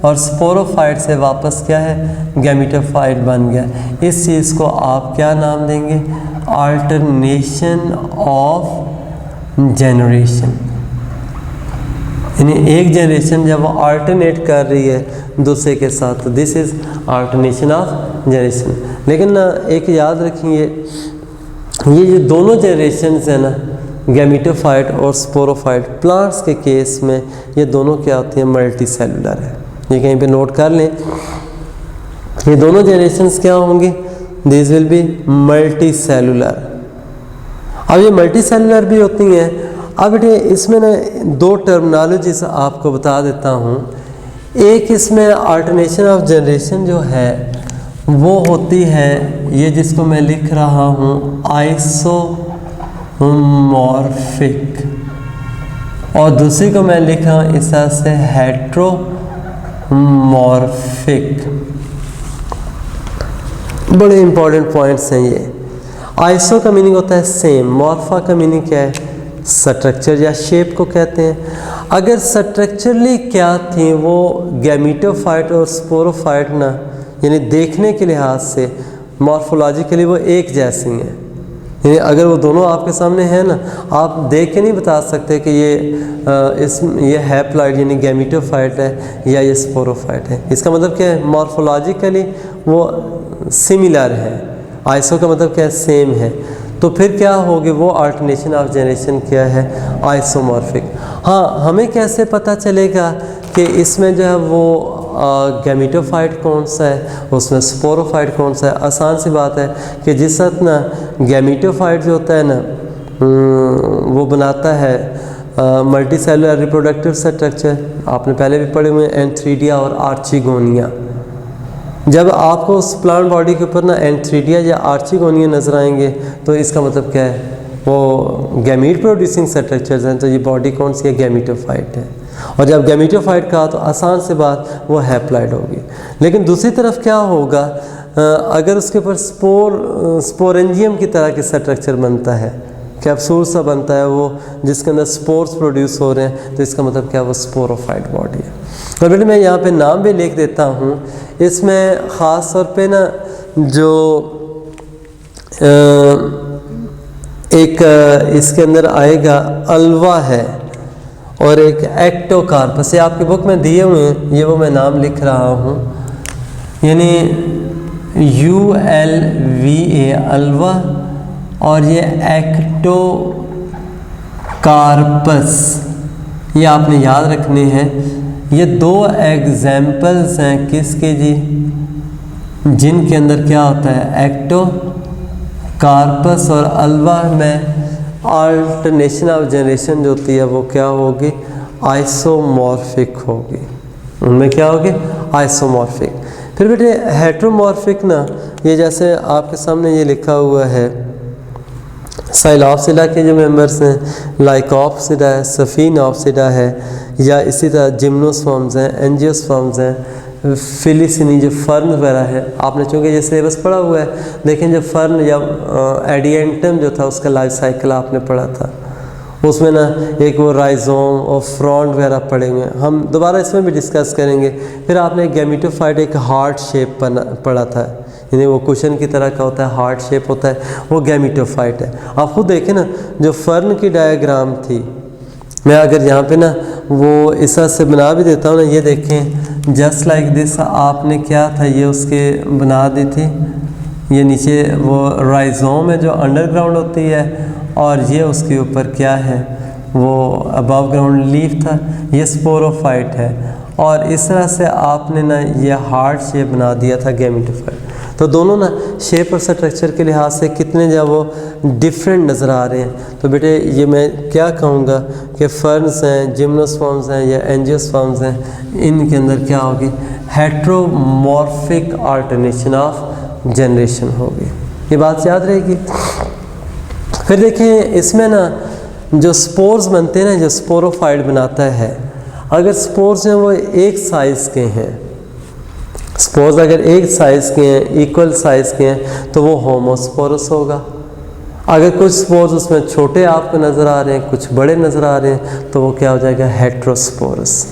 और स्पोरोफाइट से वापस क्या है, गैमीटोफाइट बन गया। इस चीज़ को आप क्या नाम देंगे, अल्टरनेशन ऑफ जनरेशन। यानी एक जनरेशन जब वो अल्टरनेट कर रही है दूसरे के साथ, तो this is alternation of generation. लेकिन ना एक याद रखिए, ये जो दोनों जनरेशन्स हैं ना, गैमीटोफाइट और स्पोरोफाइट, प्लांट्स के केस में ये दोनों क्या होती हैं, मल्टी सेलुलर है। ये कहीं पे नोट कर लें, ये दोनों जनरेशन्स क्या होंगी, this will be multi cellular. अब ये मल्टी सेलुलर भी होती हैं। अब बेटे इसमें ना दो टर्मिनोलॉजीज आपको बता देता हूँ। एक इसमें अल्टरनेशन ऑफ जनरेशन जो है वो होती है, ये जिसको मैं लिख रहा हूँ आइसोमॉर्फिक, और दूसरी को मैं लिख रहा हूँ इस तरह से हेट्रोमॉर्फिक। बड़े इंपॉर्टेंट पॉइंट्स हैं ये। आइसो का मीनिंग होता है सेम, मॉर्फा का मीनिंग क्या है, स्ट्रक्चर या शेप को कहते हैं। अगर स्ट्रक्चरली क्या थी वो गैमीटोफाइट और स्पोरोफाइट ना, यानी देखने के लिहाज से मॉर्फोलॉजिकली वो एक जैसी हैं, यानी अगर वो दोनों आपके सामने हैं ना, आप देख के नहीं बता सकते कि ये हैप्लॉइड यानी गैमीटोफाइट है या ये स्पोरोफाइट है। इसका मतलब क्या है, मॉर्फोलॉजिकली वो सिमिलर है। आइसो का मतलब क्या है, सेम है। तो फिर क्या होगी, वो अल्टरनेशन ऑफ जनरेशन क्या है, आइसोमॉर्फिक। हाँ, हमें कैसे पता चलेगा कि इसमें जो है वो गैमीटोफाइट कौन सा है, उसमें स्पोरोफाइट कौन सा है। आसान सी बात है कि जिस वक्त ना गैमीटोफाइट जो होता है ना वो बनाता है मल्टी सेलुलर रिप्रोडक्टिव स्ट्रक्चर, आपने पहले भी पढ़े हुए हैं, एंथ्रीडिया और आर्चिगोनिया। जब आपको उस प्लांट बॉडी के ऊपर ना एंथ्रीडिया या आर्चिगोनिया नज़र आएंगे तो इसका मतलब क्या है, वो गैमीट प्रोड्यूसिंग स्ट्रक्चर्स हैं। तो ये बॉडी कौन सी है, गैमीटोफाइट है। और जब गैमीटोफाइट कहा तो आसान से बात वो हैप्लॉइड होगी। लेकिन दूसरी तरफ क्या होगा, अगर उसके ऊपर स्पोरेंजियम की तरह के स्ट्रक्चर बनता है, कैप्सूल सा बनता है वो, जिसके अंदर स्पोर्स प्रोड्यूस हो रहे हैं, तो इसका मतलब क्या, वो स्पोरोफाइट बॉडी है। तो बेटे मैं यहाँ पे नाम भी लिख देता हूँ। इसमें ख़ास तौर पे ना जो एक इसके अंदर आएगा अल्वा है और एक एक्टोकार्पस, ये आपकी बुक में दिए हुए हैं, ये वो मैं नाम लिख रहा हूँ, यानी ULVA अल्वा, और ये एक्टोकार्पस, ये आपने याद रखने हैं। ये दो एग्जाम्पल्स हैं किसके जी, जिनके अंदर क्या होता है, एक्टोकार्पस और अल्वा में अल्टरनेशन ऑफ जनरेशन जो होती है वो क्या होगी, आइसोमॉर्फिक होगी। उनमें क्या होगी, आइसोमॉर्फिक। फिर बेटे हेट्रोमॉर्फिक ना, ये जैसे आपके सामने ये लिखा हुआ है साइलॉप्सिडा के जो मेंबर्स हैं, लाइकोप्सिडा है, सफिनोप्सिडा है, या इसी तरह जिम्नोस्पर्म्स हैं, एंजियोस्पर्म्स हैं, फिलिसिनी जो फर्न वगैरह है। आपने चूँकि ये सिलेबस पढ़ा हुआ है, देखें जो फर्न या एडिएंटम जो था उसका लाइफ साइकिल आपने पढ़ा था, उसमें ना एक वो राइजोम और फ्रॉन्ट वगैरह पढ़े हुए हैं, हम दोबारा इसमें भी डिस्कस करेंगे। फिर आपने गैमेटोफाइट एक हार्ट शेप पढ़ा था, यानी वो कुशन की तरह का होता है, हार्ट शेप होता है, वो गैमेटोफाइट है। आप खुद देखें ना, जो फर्न की डायग्राम थी, मैं अगर यहाँ पे ना वो इस तरह से बना भी देता हूँ ना, ये देखें जस्ट लाइक दिस, आपने क्या था ये उसके बना दी थी। ये नीचे वो राइजोम है जो अंडरग्राउंड होती है, और ये उसके ऊपर क्या है, वो अबव ग्राउंड लीफ था, ये स्पोरोफाइट है। और इस तरह से आपने ना ये हार्ट शेप बना दिया था गैमेटोफाइट। तो दोनों ना शेप और स्ट्रक्चर के लिहाज से कितने जो वो डिफरेंट नज़र आ रहे हैं। तो बेटे ये मैं क्या कहूँगा कि फर्न्स हैं, जिम्नोस्पर्म्स हैं या एंजियोस्पर्म्स हैं, इनके अंदर क्या होगी, हेट्रोमॉर्फिक अल्टरनेशन ऑफ जनरेशन होगी। ये बात याद रहेगी। फिर देखें इसमें ना जो स्पोर्स बनते हैं ना, जो स्पोरोफाइट बनाता है, अगर स्पोर्स हैं वो एक साइज़ के हैं, स्पोर्स अगर एक साइज़ के हैं, इक्वल साइज़ के हैं, तो वो होमोस्पोरस होगा। अगर कुछ स्पोर्स उसमें छोटे आपको नज़र आ रहे हैं, कुछ बड़े नज़र आ रहे हैं, तो वो क्या हो जाएगा, हेट्रोस्पोरस।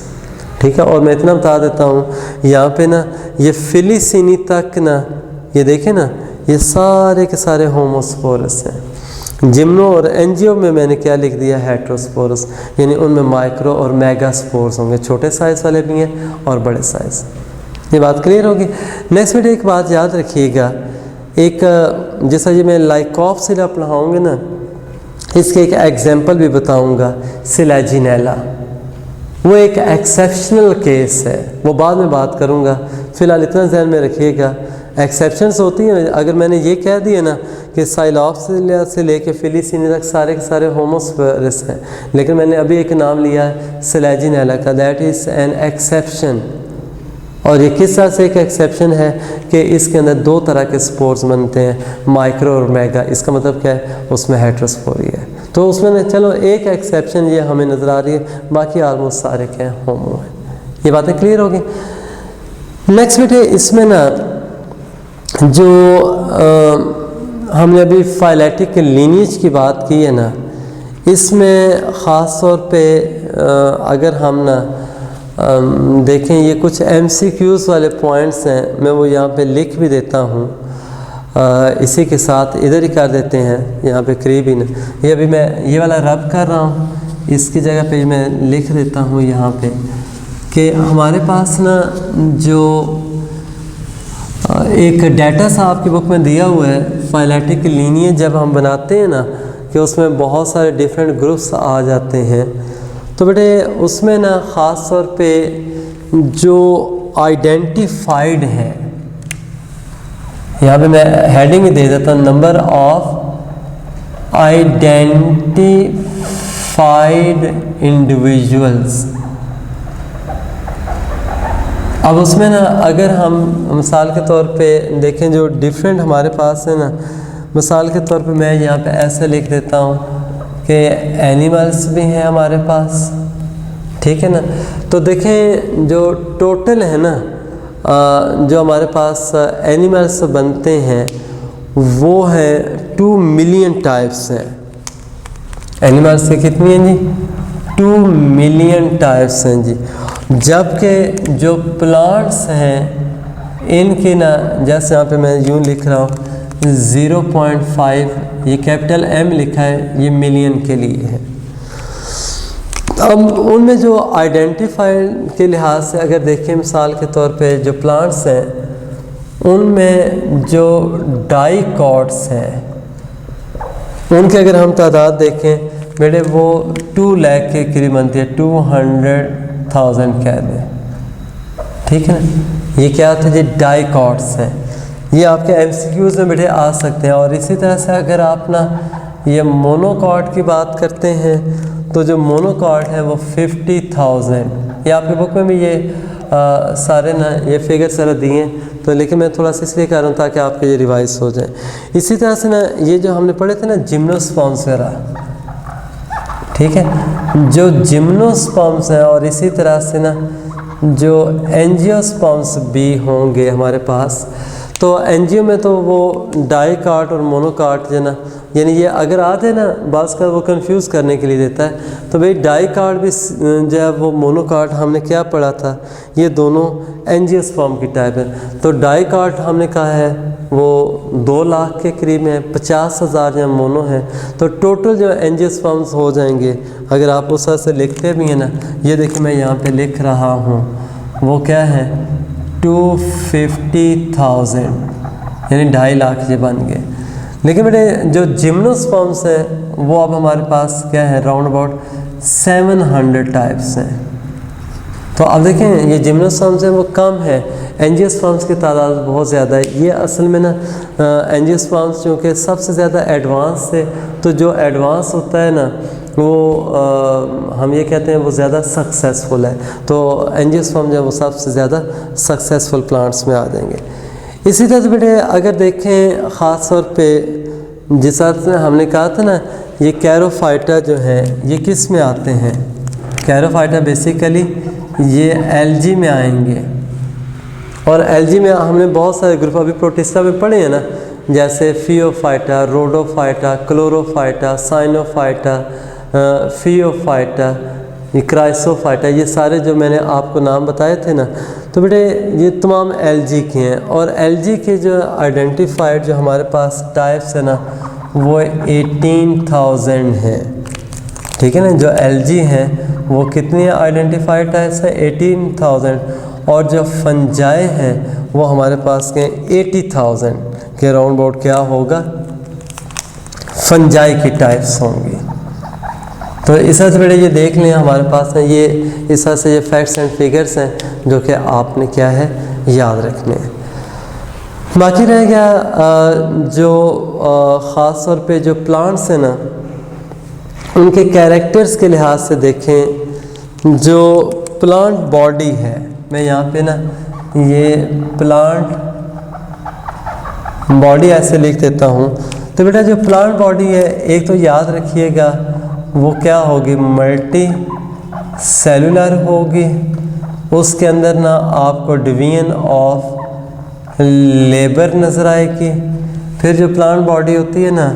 ठीक है। और मैं इतना बता देता हूँ, यहाँ पे ना ये फिलिसिनी तक ना, ये देखें ना, ये सारे के सारे होमोस्पोरस हैं। जिम्नो और एंजियो में मैंने क्या लिख दिया, हेट्रोस्पोरस, यानी उनमें माइक्रो और मेगा स्पोर्स होंगे, छोटे साइज़ वाले भी हैं और बड़े साइज़। ये बात क्लियर होगी। नेक्स्ट बेटे एक बात याद रखिएगा, एक जैसा ये मैं लाइकोप्सिडा पढ़ाऊँगे ना, इसके एक एग्जांपल भी बताऊँगा, सिलेजिनेला। वो एक एक्सेप्शनल केस है, वो बाद में बात करूँगा, फ़िलहाल इतना ध्यान में रखिएगा। एक्सेप्शंस होती हैं। अगर मैंने ये कह दिया ना कि साइलॉप्सिडा से लेके फिलिसिनी तक सारे के सारे होमोस्पोरस हैं, लेकिन मैंने अभी एक नाम लिया है सिलेजिनेला का, दैट इज़ एन एक्सेप्शन। और ये किस तरह से एक एक्सेप्शन है कि इसके अंदर दो तरह के स्पोर्स बनते हैं, माइक्रो और मेगा। इसका मतलब क्या है, उसमें हेट्रोस्पोरी है। तो उसमें चलो एक एक्सेप्शन ये हमें नज़र आ रही है, बाकी ऑलमोस्ट सारे क्या हैं, होमो हैं। ये बातें क्लियर होगी। नेक्स्ट बेटे इसमें ना जो हमने अभी फाइलेटिक लीनिएज की बात की है ना, इसमें ख़ास तौर पे अगर हम ना देखें, ये कुछ MCQs वाले पॉइंट्स हैं, मैं वो यहाँ पे लिख भी देता हूँ, इसी के साथ इधर ही कर देते हैं, यहाँ पे करीब ही ना। ये अभी मैं ये वाला रब कर रहा हूँ, इसकी जगह पे मैं लिख देता हूँ यहाँ पे कि हमारे पास ना जो एक डाटा सा आपकी बुक में दिया हुआ है, फाइलेटिक लीनिएज जब हम बनाते हैं ना, कि उसमें बहुत सारे डिफरेंट ग्रुप्स आ जाते हैं। तो बेटे उसमें ना ख़ास तौर पे जो आइडेंटिफाइड है, यहाँ पे मैं हेडिंग दे देता हूँ, नंबर ऑफ आइडेंटिफाइड इंडिविजुअल्स। अब उसमें ना अगर हम मिसाल के तौर पे देखें, जो डिफरेंट हमारे पास है ना, मिसाल के तौर पे मैं यहाँ पे ऐसे लिख देता हूँ कि एनिमल्स भी हैं हमारे पास, ठीक है ना। तो देखें जो टोटल है ना, जो हमारे पास एनिमल्स बनते हैं वो है 2 मिलियन टाइप्स हैं। एनिमल्स के कितनी हैं जी, 2 मिलियन टाइप्स हैं जी। जबकि जो प्लांट्स हैं इनके ना, जैसे यहाँ पे मैं यूँ लिख रहा हूँ 0.5, ये कैपिटल M लिखा है, ये मिलियन के लिए है। अब उनमें जो आइडेंटिफाइड के लिहाज से अगर देखें, मिसाल के तौर पे जो प्लांट्स हैं उनमें जो डाइकॉट्स हैं उनके अगर हम तादाद देखें बेटे, वो 2 लाख के करीब बनती है, 200,000 कह दें, ठीक है ना। ये क्या होता है जी, डाइकॉट्स हैं। ये आपके MCQs में बेटे आ सकते हैं। और इसी तरह से अगर आप ना ये मोनोकॉट की बात करते हैं, तो जो मोनोकॉट है वो 50,000, ये आपके बुक में भी ये सारे ना ये फिगर सारा दिए हैं, तो लेकिन मैं थोड़ा सा इसलिए कर रहा हूँ ताकि आपके ये रिवाइज हो जाए। इसी तरह से ना ये जो हमने पढ़े थे ना जिम्नोस्पर्म्स वगैरह, ठीक है, जो जिम्नोस्पर्म्स हैं और इसी तरह से ना जो एंजियोस्पर्म्स भी होंगे हमारे पास। तो एंजियो में तो वो डाइकाट और मोनोकाट जो ना, यानी ये अगर आते ना बास का वो कंफ्यूज करने के लिए देता है। तो भाई डाइकाट भी जो है वो मोनोकाट हमने क्या पढ़ा था, ये दोनों एंजियोस्पर्म की टाइप है। तो डाइकाट हमने कहा है वो 2 लाख के करीब है, 50,000 जो मोनो है। तो टोटल जो एंजियोस्पर्म्स हो जाएंगे, अगर आप उस तरह से लिखते भी हैं ना, ये देखिए मैं यहाँ पे लिख रहा हूँ, वो क्या है 250,000, यानी 2.5 लाख ये बन गए। लेकिन बेटे जो जिम्नोस्पर्म्स है वो अब हमारे पास क्या है, राउंड अबाउट 700 टाइप्स हैं। तो अब देखें ये जिम्नोस्पर्म्स है वो कम है, एंजियोस्पर्म्स की तादाद बहुत ज़्यादा है। ये असल में ना एंजियोस्पर्म्स चूँकि सबसे ज़्यादा एडवांस है, तो जो एडवांस होता है ना वो हम ये कहते हैं वो ज़्यादा सक्सेसफुल है। तो एंजियोस्पर्म जो है वो सबसे ज़्यादा सक्सेसफुल प्लांट्स में आ जाएंगे। इसी तरह से बेटे अगर देखें ख़ास तौर पे जिस तरह से हमने कहा था ना, ये कैरोफाइटा जो है ये किस में आते हैं, कैरोफाइटा बेसिकली ये एल्गी में आएंगे। और एल्गी में हमने बहुत सारे ग्रुप अभी प्रोटिस्टा में पढ़े हैं ना, जैसे फियोफाइटा, रोडोफाइटा, क्लोरोफाइटा, साइनोफाइटा, फियोफाइटा, क्राइसोफाइटा, ये सारे जो मैंने आपको नाम बताए थे ना। तो बेटे ये तमाम एल्गी के हैं। और एल्गी के जो आइडेंटिफाइड जो हमारे पास टाइप्स है ना वो 18,000 हैं, ठीक है ना। जो एल्गी हैं वो कितनी आइडेंटिफाइड टाइप्स हैं, 18,000। और जो फंजाई हैं वो हमारे पास के 80,000 के राउंड अबाउट क्या होगा, फंजाई की टाइप्स होंगी। तो इस तरह से बेटे ये देख लें हमारे पास है ये इस तरह से ये फैक्ट्स एंड फिगर्स हैं जो कि आपने क्या है याद रखने हैं। बाकी रह गया जो ख़ास तौर पे जो प्लांट्स हैं ना उनके कैरेक्टर्स के लिहाज से देखें। जो प्लांट बॉडी है, मैं यहाँ पे ना ये प्लांट बॉडी ऐसे लिख देता हूँ। तो बेटा जो प्लांट बॉडी है एक तो याद रखिएगा वो क्या होगी, मल्टी सेलुलर होगी। उसके अंदर ना आपको डिवीजन ऑफ लेबर नज़र आएगी। फिर जो प्लांट बॉडी होती है ना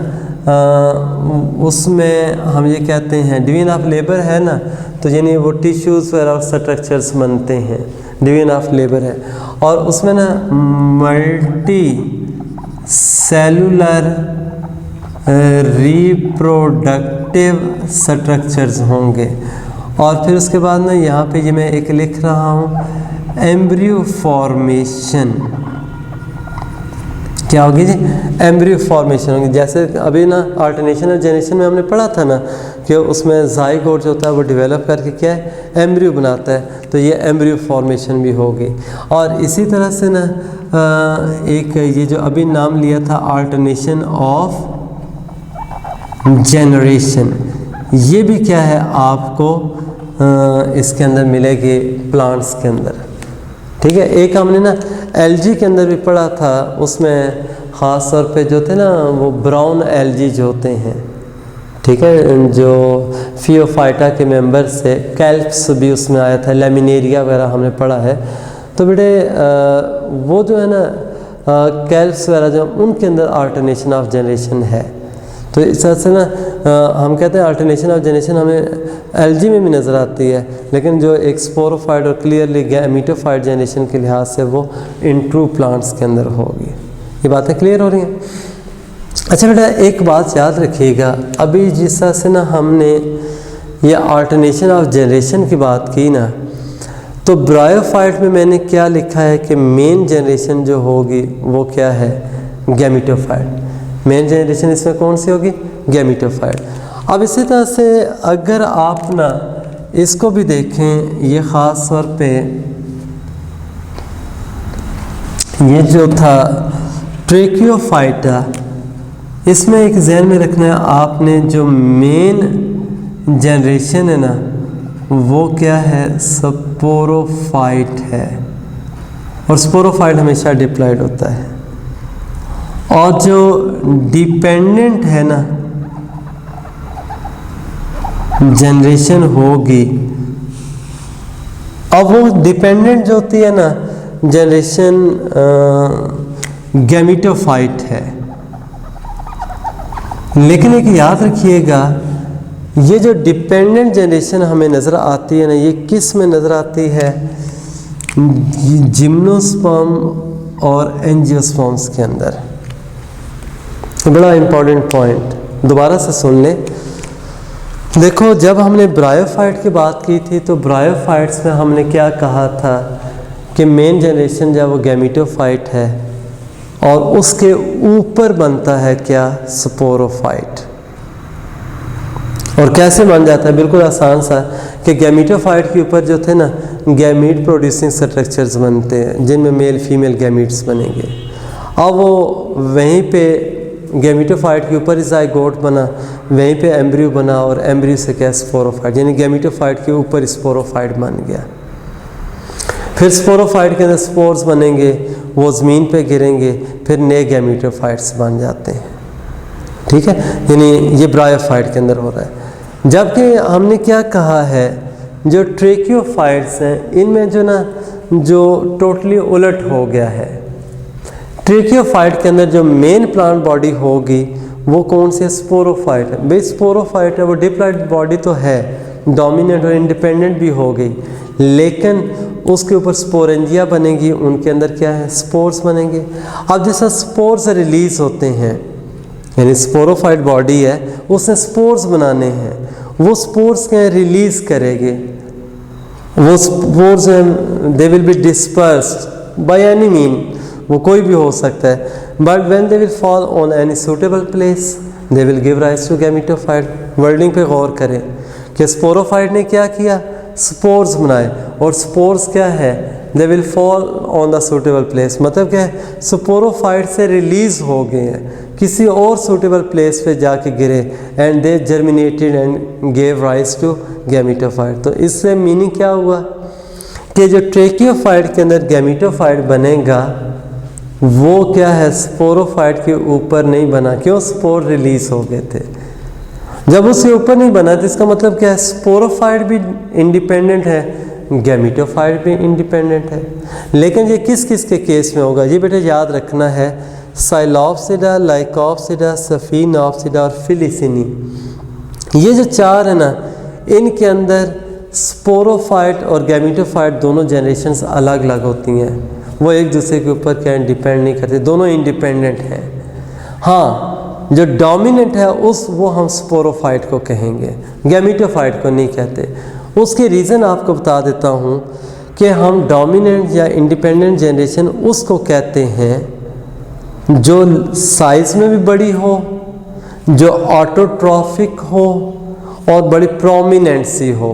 उसमें हम ये कहते हैं डिवीजन ऑफ लेबर है ना, तो यानी वो टिश्यूज़ वगैरह और स्ट्रक्चर्स बनते हैं, डिवीजन ऑफ लेबर है। और उसमें ना मल्टी सेलुलर रिप्रोडक्टिव स्ट्रक्चर्स होंगे। और फिर उसके बाद ना यहाँ पे ये मैं एक लिख रहा हूँ एम्ब्रियो फॉर्मेशन, क्या होगी जी, एम्ब्रियो फॉर्मेशन होगी। जैसे अभी ना अल्टरनेशन और जनरेशन में हमने पढ़ा था ना कि उसमें ज़ाइगोट जो होता है वो डेवलप करके क्या है एम्ब्रियो बनाता है, तो ये एम्ब्रियो फॉर्मेशन भी होगी। और इसी तरह से ना एक ये जो अभी नाम लिया था अल्टरनेशन ऑफ जनरेशन, ये भी क्या है आपको इसके अंदर मिलेगी प्लांट्स के अंदर, ठीक है। एक हमने ना एल्गी के अंदर भी पढ़ा था, उसमें ख़ास तौर पे जो थे ना वो ब्राउन एल्गी जो होते हैं, ठीक है, जो फियोफाइटा के मेंबर से कैल्प्स भी उसमें आया था, लेमिनेरिया वगैरह हमने पढ़ा है। तो बेटे वो जो है ना कैल्प्स वगैरह जो उनके अंदर अल्टरनेशन ऑफ जनरेशन है। तो इस तरह से ना हम कहते हैं अल्टरनेशन ऑफ जनरेशन हमें एल्गी में भी नज़र आती है, लेकिन जो एक स्पोरोफाइट और क्लियरली गैमीटोफाइट जनरेशन के लिहाज से वो इन ट्रू प्लांट्स के अंदर होगी। ये बातें क्लियर हो रही हैं। अच्छा बेटा एक बात याद रखिएगा, अभी जिस तरह से ना हमने ये अल्टरनेशन ऑफ जनरेशन की बात की ना, तो ब्रायोफाइट में मैंने क्या लिखा है कि मेन जनरेशन जो होगी वो क्या है, गैमीटोफाइट। मेन जनरेशन इसमें कौन सी होगी, गैमीटोफाइट। अब इसी तरह से अगर आप ना इसको भी देखें, ये ख़ास तौर पे ये जो था ट्रेकियोफाइटा, इसमें एक जहन में रखना है आपने, जो मेन जनरेशन है ना वो क्या है, स्पोरोफाइट है। और स्पोरोफाइट हमेशा डिप्लॉयड होता है। और जो डिपेंडेंट है ना जनरेशन होगी, अब वो डिपेंडेंट जो होती है ना जनरेशन गैमेटोफाइट है। लेकिन एक याद रखिएगा, ये जो डिपेंडेंट जनरेशन हमें नज़र आती है ना, ये किस में नज़र आती है, जिम्नोस्पर्म और एंजियोस्पर्म्स के अंदर। बड़ा इंपॉर्टेंट पॉइंट, दोबारा से सुन लें। देखो, जब हमने ब्रायोफाइट की बात की थी तो ब्रायोफाइट्स में हमने क्या कहा था कि मेन जनरेशन जो है वो गैमेटोफाइट है और उसके ऊपर बनता है क्या, स्पोरोफाइट। और कैसे बन जाता है, बिल्कुल आसान सा, कि गैमेटोफाइट के ऊपर जो थे ना गैमीट प्रोड्यूसिंग स्ट्रक्चर्स बनते हैं जिनमें मेल फीमेल गैमीट्स बनेंगे। अब वो वहीं पे गैमेटोफाइट के ऊपर ही ज़ाइगोट बना, वहीं पे एम्ब्रियो बना और एम्ब्रियो से क्या, स्पोरोफाइट, यानी गैमेटोफाइट के ऊपर स्पोरोफाइट बन गया। फिर स्पोरोफाइट के अंदर स्पोर्स बनेंगे, वो ज़मीन पे गिरेंगे, फिर नए गैमेटोफाइट्स बन जाते हैं। ठीक है, यानी ये ब्रायोफाइट के अंदर हो रहा है। जबकि हमने क्या कहा है, जो ट्रेकियोफाइट्स हैं इनमें जो ना जो टोटली उलट हो गया है। ट्रेकियोफाइट के अंदर जो मेन प्लांट बॉडी होगी वो कौन सी, स्पोरोफाइट है। भाई स्पोरोफाइट है, वो डिप्लॉयड बॉडी तो है, डोमिनेंट और इंडिपेंडेंट भी हो गई, लेकिन उसके ऊपर स्पोरेंजिया बनेगी, उनके अंदर क्या है, स्पोर्स बनेंगे। अब जैसा स्पोर्स रिलीज होते हैं, यानी स्पोरोफाइट बॉडी है, उसने स्पोर्स बनाने हैं, वो स्पोर्स क्या रिलीज करेंगे, वो spores they will be dispersed by any mean, वो कोई भी हो सकता है, but when they will fall on any suitable place they will give rise to gametophyte. Wording पे गौर करें कि स्पोरोफाइट ने क्या किया, स्पोर्स बनाए, और स्पोर्स क्या है, दे will fall on the suitable place, मतलब क्या है, स्पोरोफाइट से रिलीज हो गए हैं, किसी और सूटेबल प्लेस पे जाके गिरे, and they germinated and gave rise to gametophyte. तो इससे मीनिंग क्या हुआ कि जो ट्रेकियोफाइट के अंदर गैमेटोफाइट बनेगा वो क्या है, स्पोरोफाइट के ऊपर नहीं बना। क्यों, स्पोर रिलीज हो गए थे। जब उसके ऊपर नहीं बना तो इसका मतलब क्या है, स्पोरोफाइट भी इंडिपेंडेंट है, गैमेटोफाइट भी इंडिपेंडेंट है। लेकिन ये किस किस के केस में होगा, ये बेटे याद रखना है, साइलोप्सिडा, लाइकोप्सिडा, सफिनोप्सिडा और फिलिसिनी, ये जो चार है ना, इनके अंदर स्पोरोफाइट और गैमेटोफाइट दोनों जनरेशन्स अलग अलग होती हैं, वो एक दूसरे के ऊपर क्या डिपेंड नहीं करते, दोनों इंडिपेंडेंट हैं। हाँ, जो डोमिनेंट है वो हम स्पोरोफाइट को कहेंगे, गैमेटोफाइट को नहीं कहते। उसके रीज़न आपको बता देता हूँ कि हम डोमिनेंट या इंडिपेंडेंट जनरेशन उसको कहते हैं जो साइज में भी बड़ी हो, जो ऑटोट्रॉफिक हो और बड़ी प्रोमिनेंट सी हो।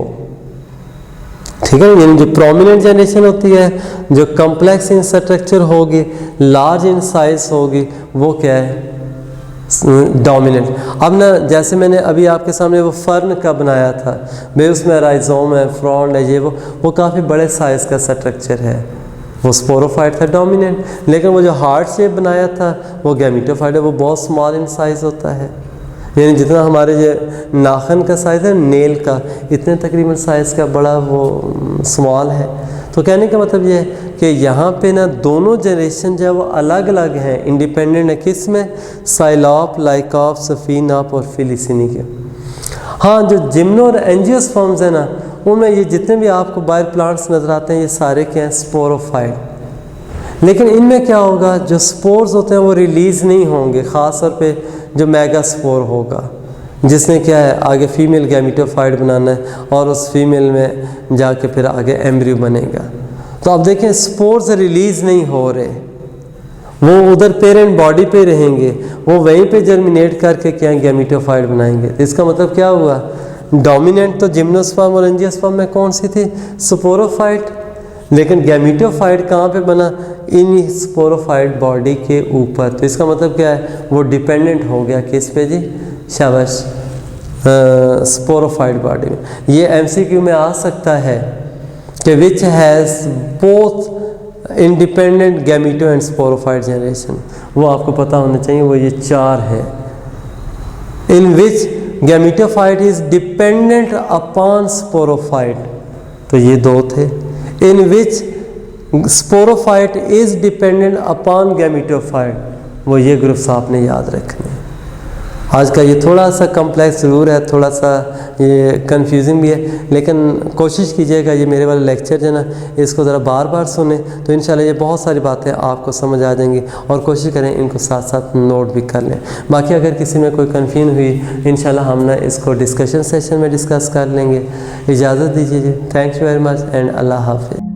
ठीक है, यानी जो प्रोमिनेंट जनरेशन होती है, जो कम्प्लेक्स इन स्ट्रक्चर होगी, लार्ज इन साइज होगी, वो क्या है, डोमिनेंट। अब ना जैसे मैंने अभी आपके सामने वो फर्न का बनाया था, भाई उसमें राइजोम है, फ्रॉन्ड है, ये वो काफ़ी बड़े साइज़ का स्ट्रक्चर है, वो स्पोरोफाइट था डोमिनेंट। लेकिन वो जो हार्ट शेप बनाया था वो गैमेटोफाइट है, वो बहुत स्मॉल इन साइज़ होता है, यानी जितना हमारे जो नाखन का साइज़ है, नेल का, इतने तकरीबन साइज़ का बड़ा वो स्मॉल है। तो कहने का मतलब ये है कि यहाँ पे ना दोनों जनरेशन जो है वो अलग अलग हैं, इंडिपेंडेंट है, किस में, साइलॉप, लाइकॉप, सफीनॉप और फिलिसिनी के। हाँ, जो जिम्नो और एंजियोस्पर्म्स है ना, उनमें ये जितने भी आपको बायर प्लांट्स नज़र आते हैं, ये सारे क्या हैं, स्पोरोफाइट। लेकिन इनमें क्या होगा, जो स्पोर्स होते हैं वो रिलीज़ नहीं होंगे, ख़ास तौर पे जो मेगा स्पोर होगा, जिसने क्या है आगे फीमेल गैमेटोफाइट बनाना है और उस फीमेल में जाके फिर आगे एम्ब्रियो बनेगा। तो अब देखें, स्पोर्स रिलीज़ नहीं हो रहे, वो उधर पेरेंट बॉडी पे रहेंगे, वो वहीं पे जर्मिनेट करके क्या गैमेटोफाइट बनाएंगे। तो इसका मतलब क्या हुआ, डोमिनेंट तो जिम्नोस्पर्म और एंजियोस्पर्म में कौन सी थी, स्पोरोफाइट, लेकिन गैमेटोफाइट कहाँ पे बना, इन स्पोरोफाइट बॉडी के ऊपर। तो इसका मतलब क्या है, वो डिपेंडेंट हो गया किस पे जी, शाबाश, स्पोरोफाइट बॉडी में। ये MCQ में आ सकता है कि which has both independent gameto and sporophyte generation, वो आपको पता होना चाहिए, वो ये 4 है। In which gametophyte is dependent upon sporophyte, तो ये 2 थे। In which sporophyte is dependent upon gametophyte, वो ये ग्रुप्स आपने याद रखने। आज का ये थोड़ा सा कम्प्लेक्स ज़रूर है, थोड़ा सा ये कंफ्यूजिंग भी है, लेकिन कोशिश कीजिएगा ये मेरे वाले लेक्चर जो है ना, इसको ज़रा बार बार सुने तो इंशाल्लाह ये बहुत सारी बातें आपको समझ आ जाएंगी, और कोशिश करें इनको साथ साथ नोट भी कर लें। बाकी अगर किसी में कोई कन्फ्यूजन हुई इंशाल्लाह हम ना इसको डिस्कशन सेशन में डिस्कस कर लेंगे। इजाज़त दीजिए, thank you very much and अल्लाह हाफिज़।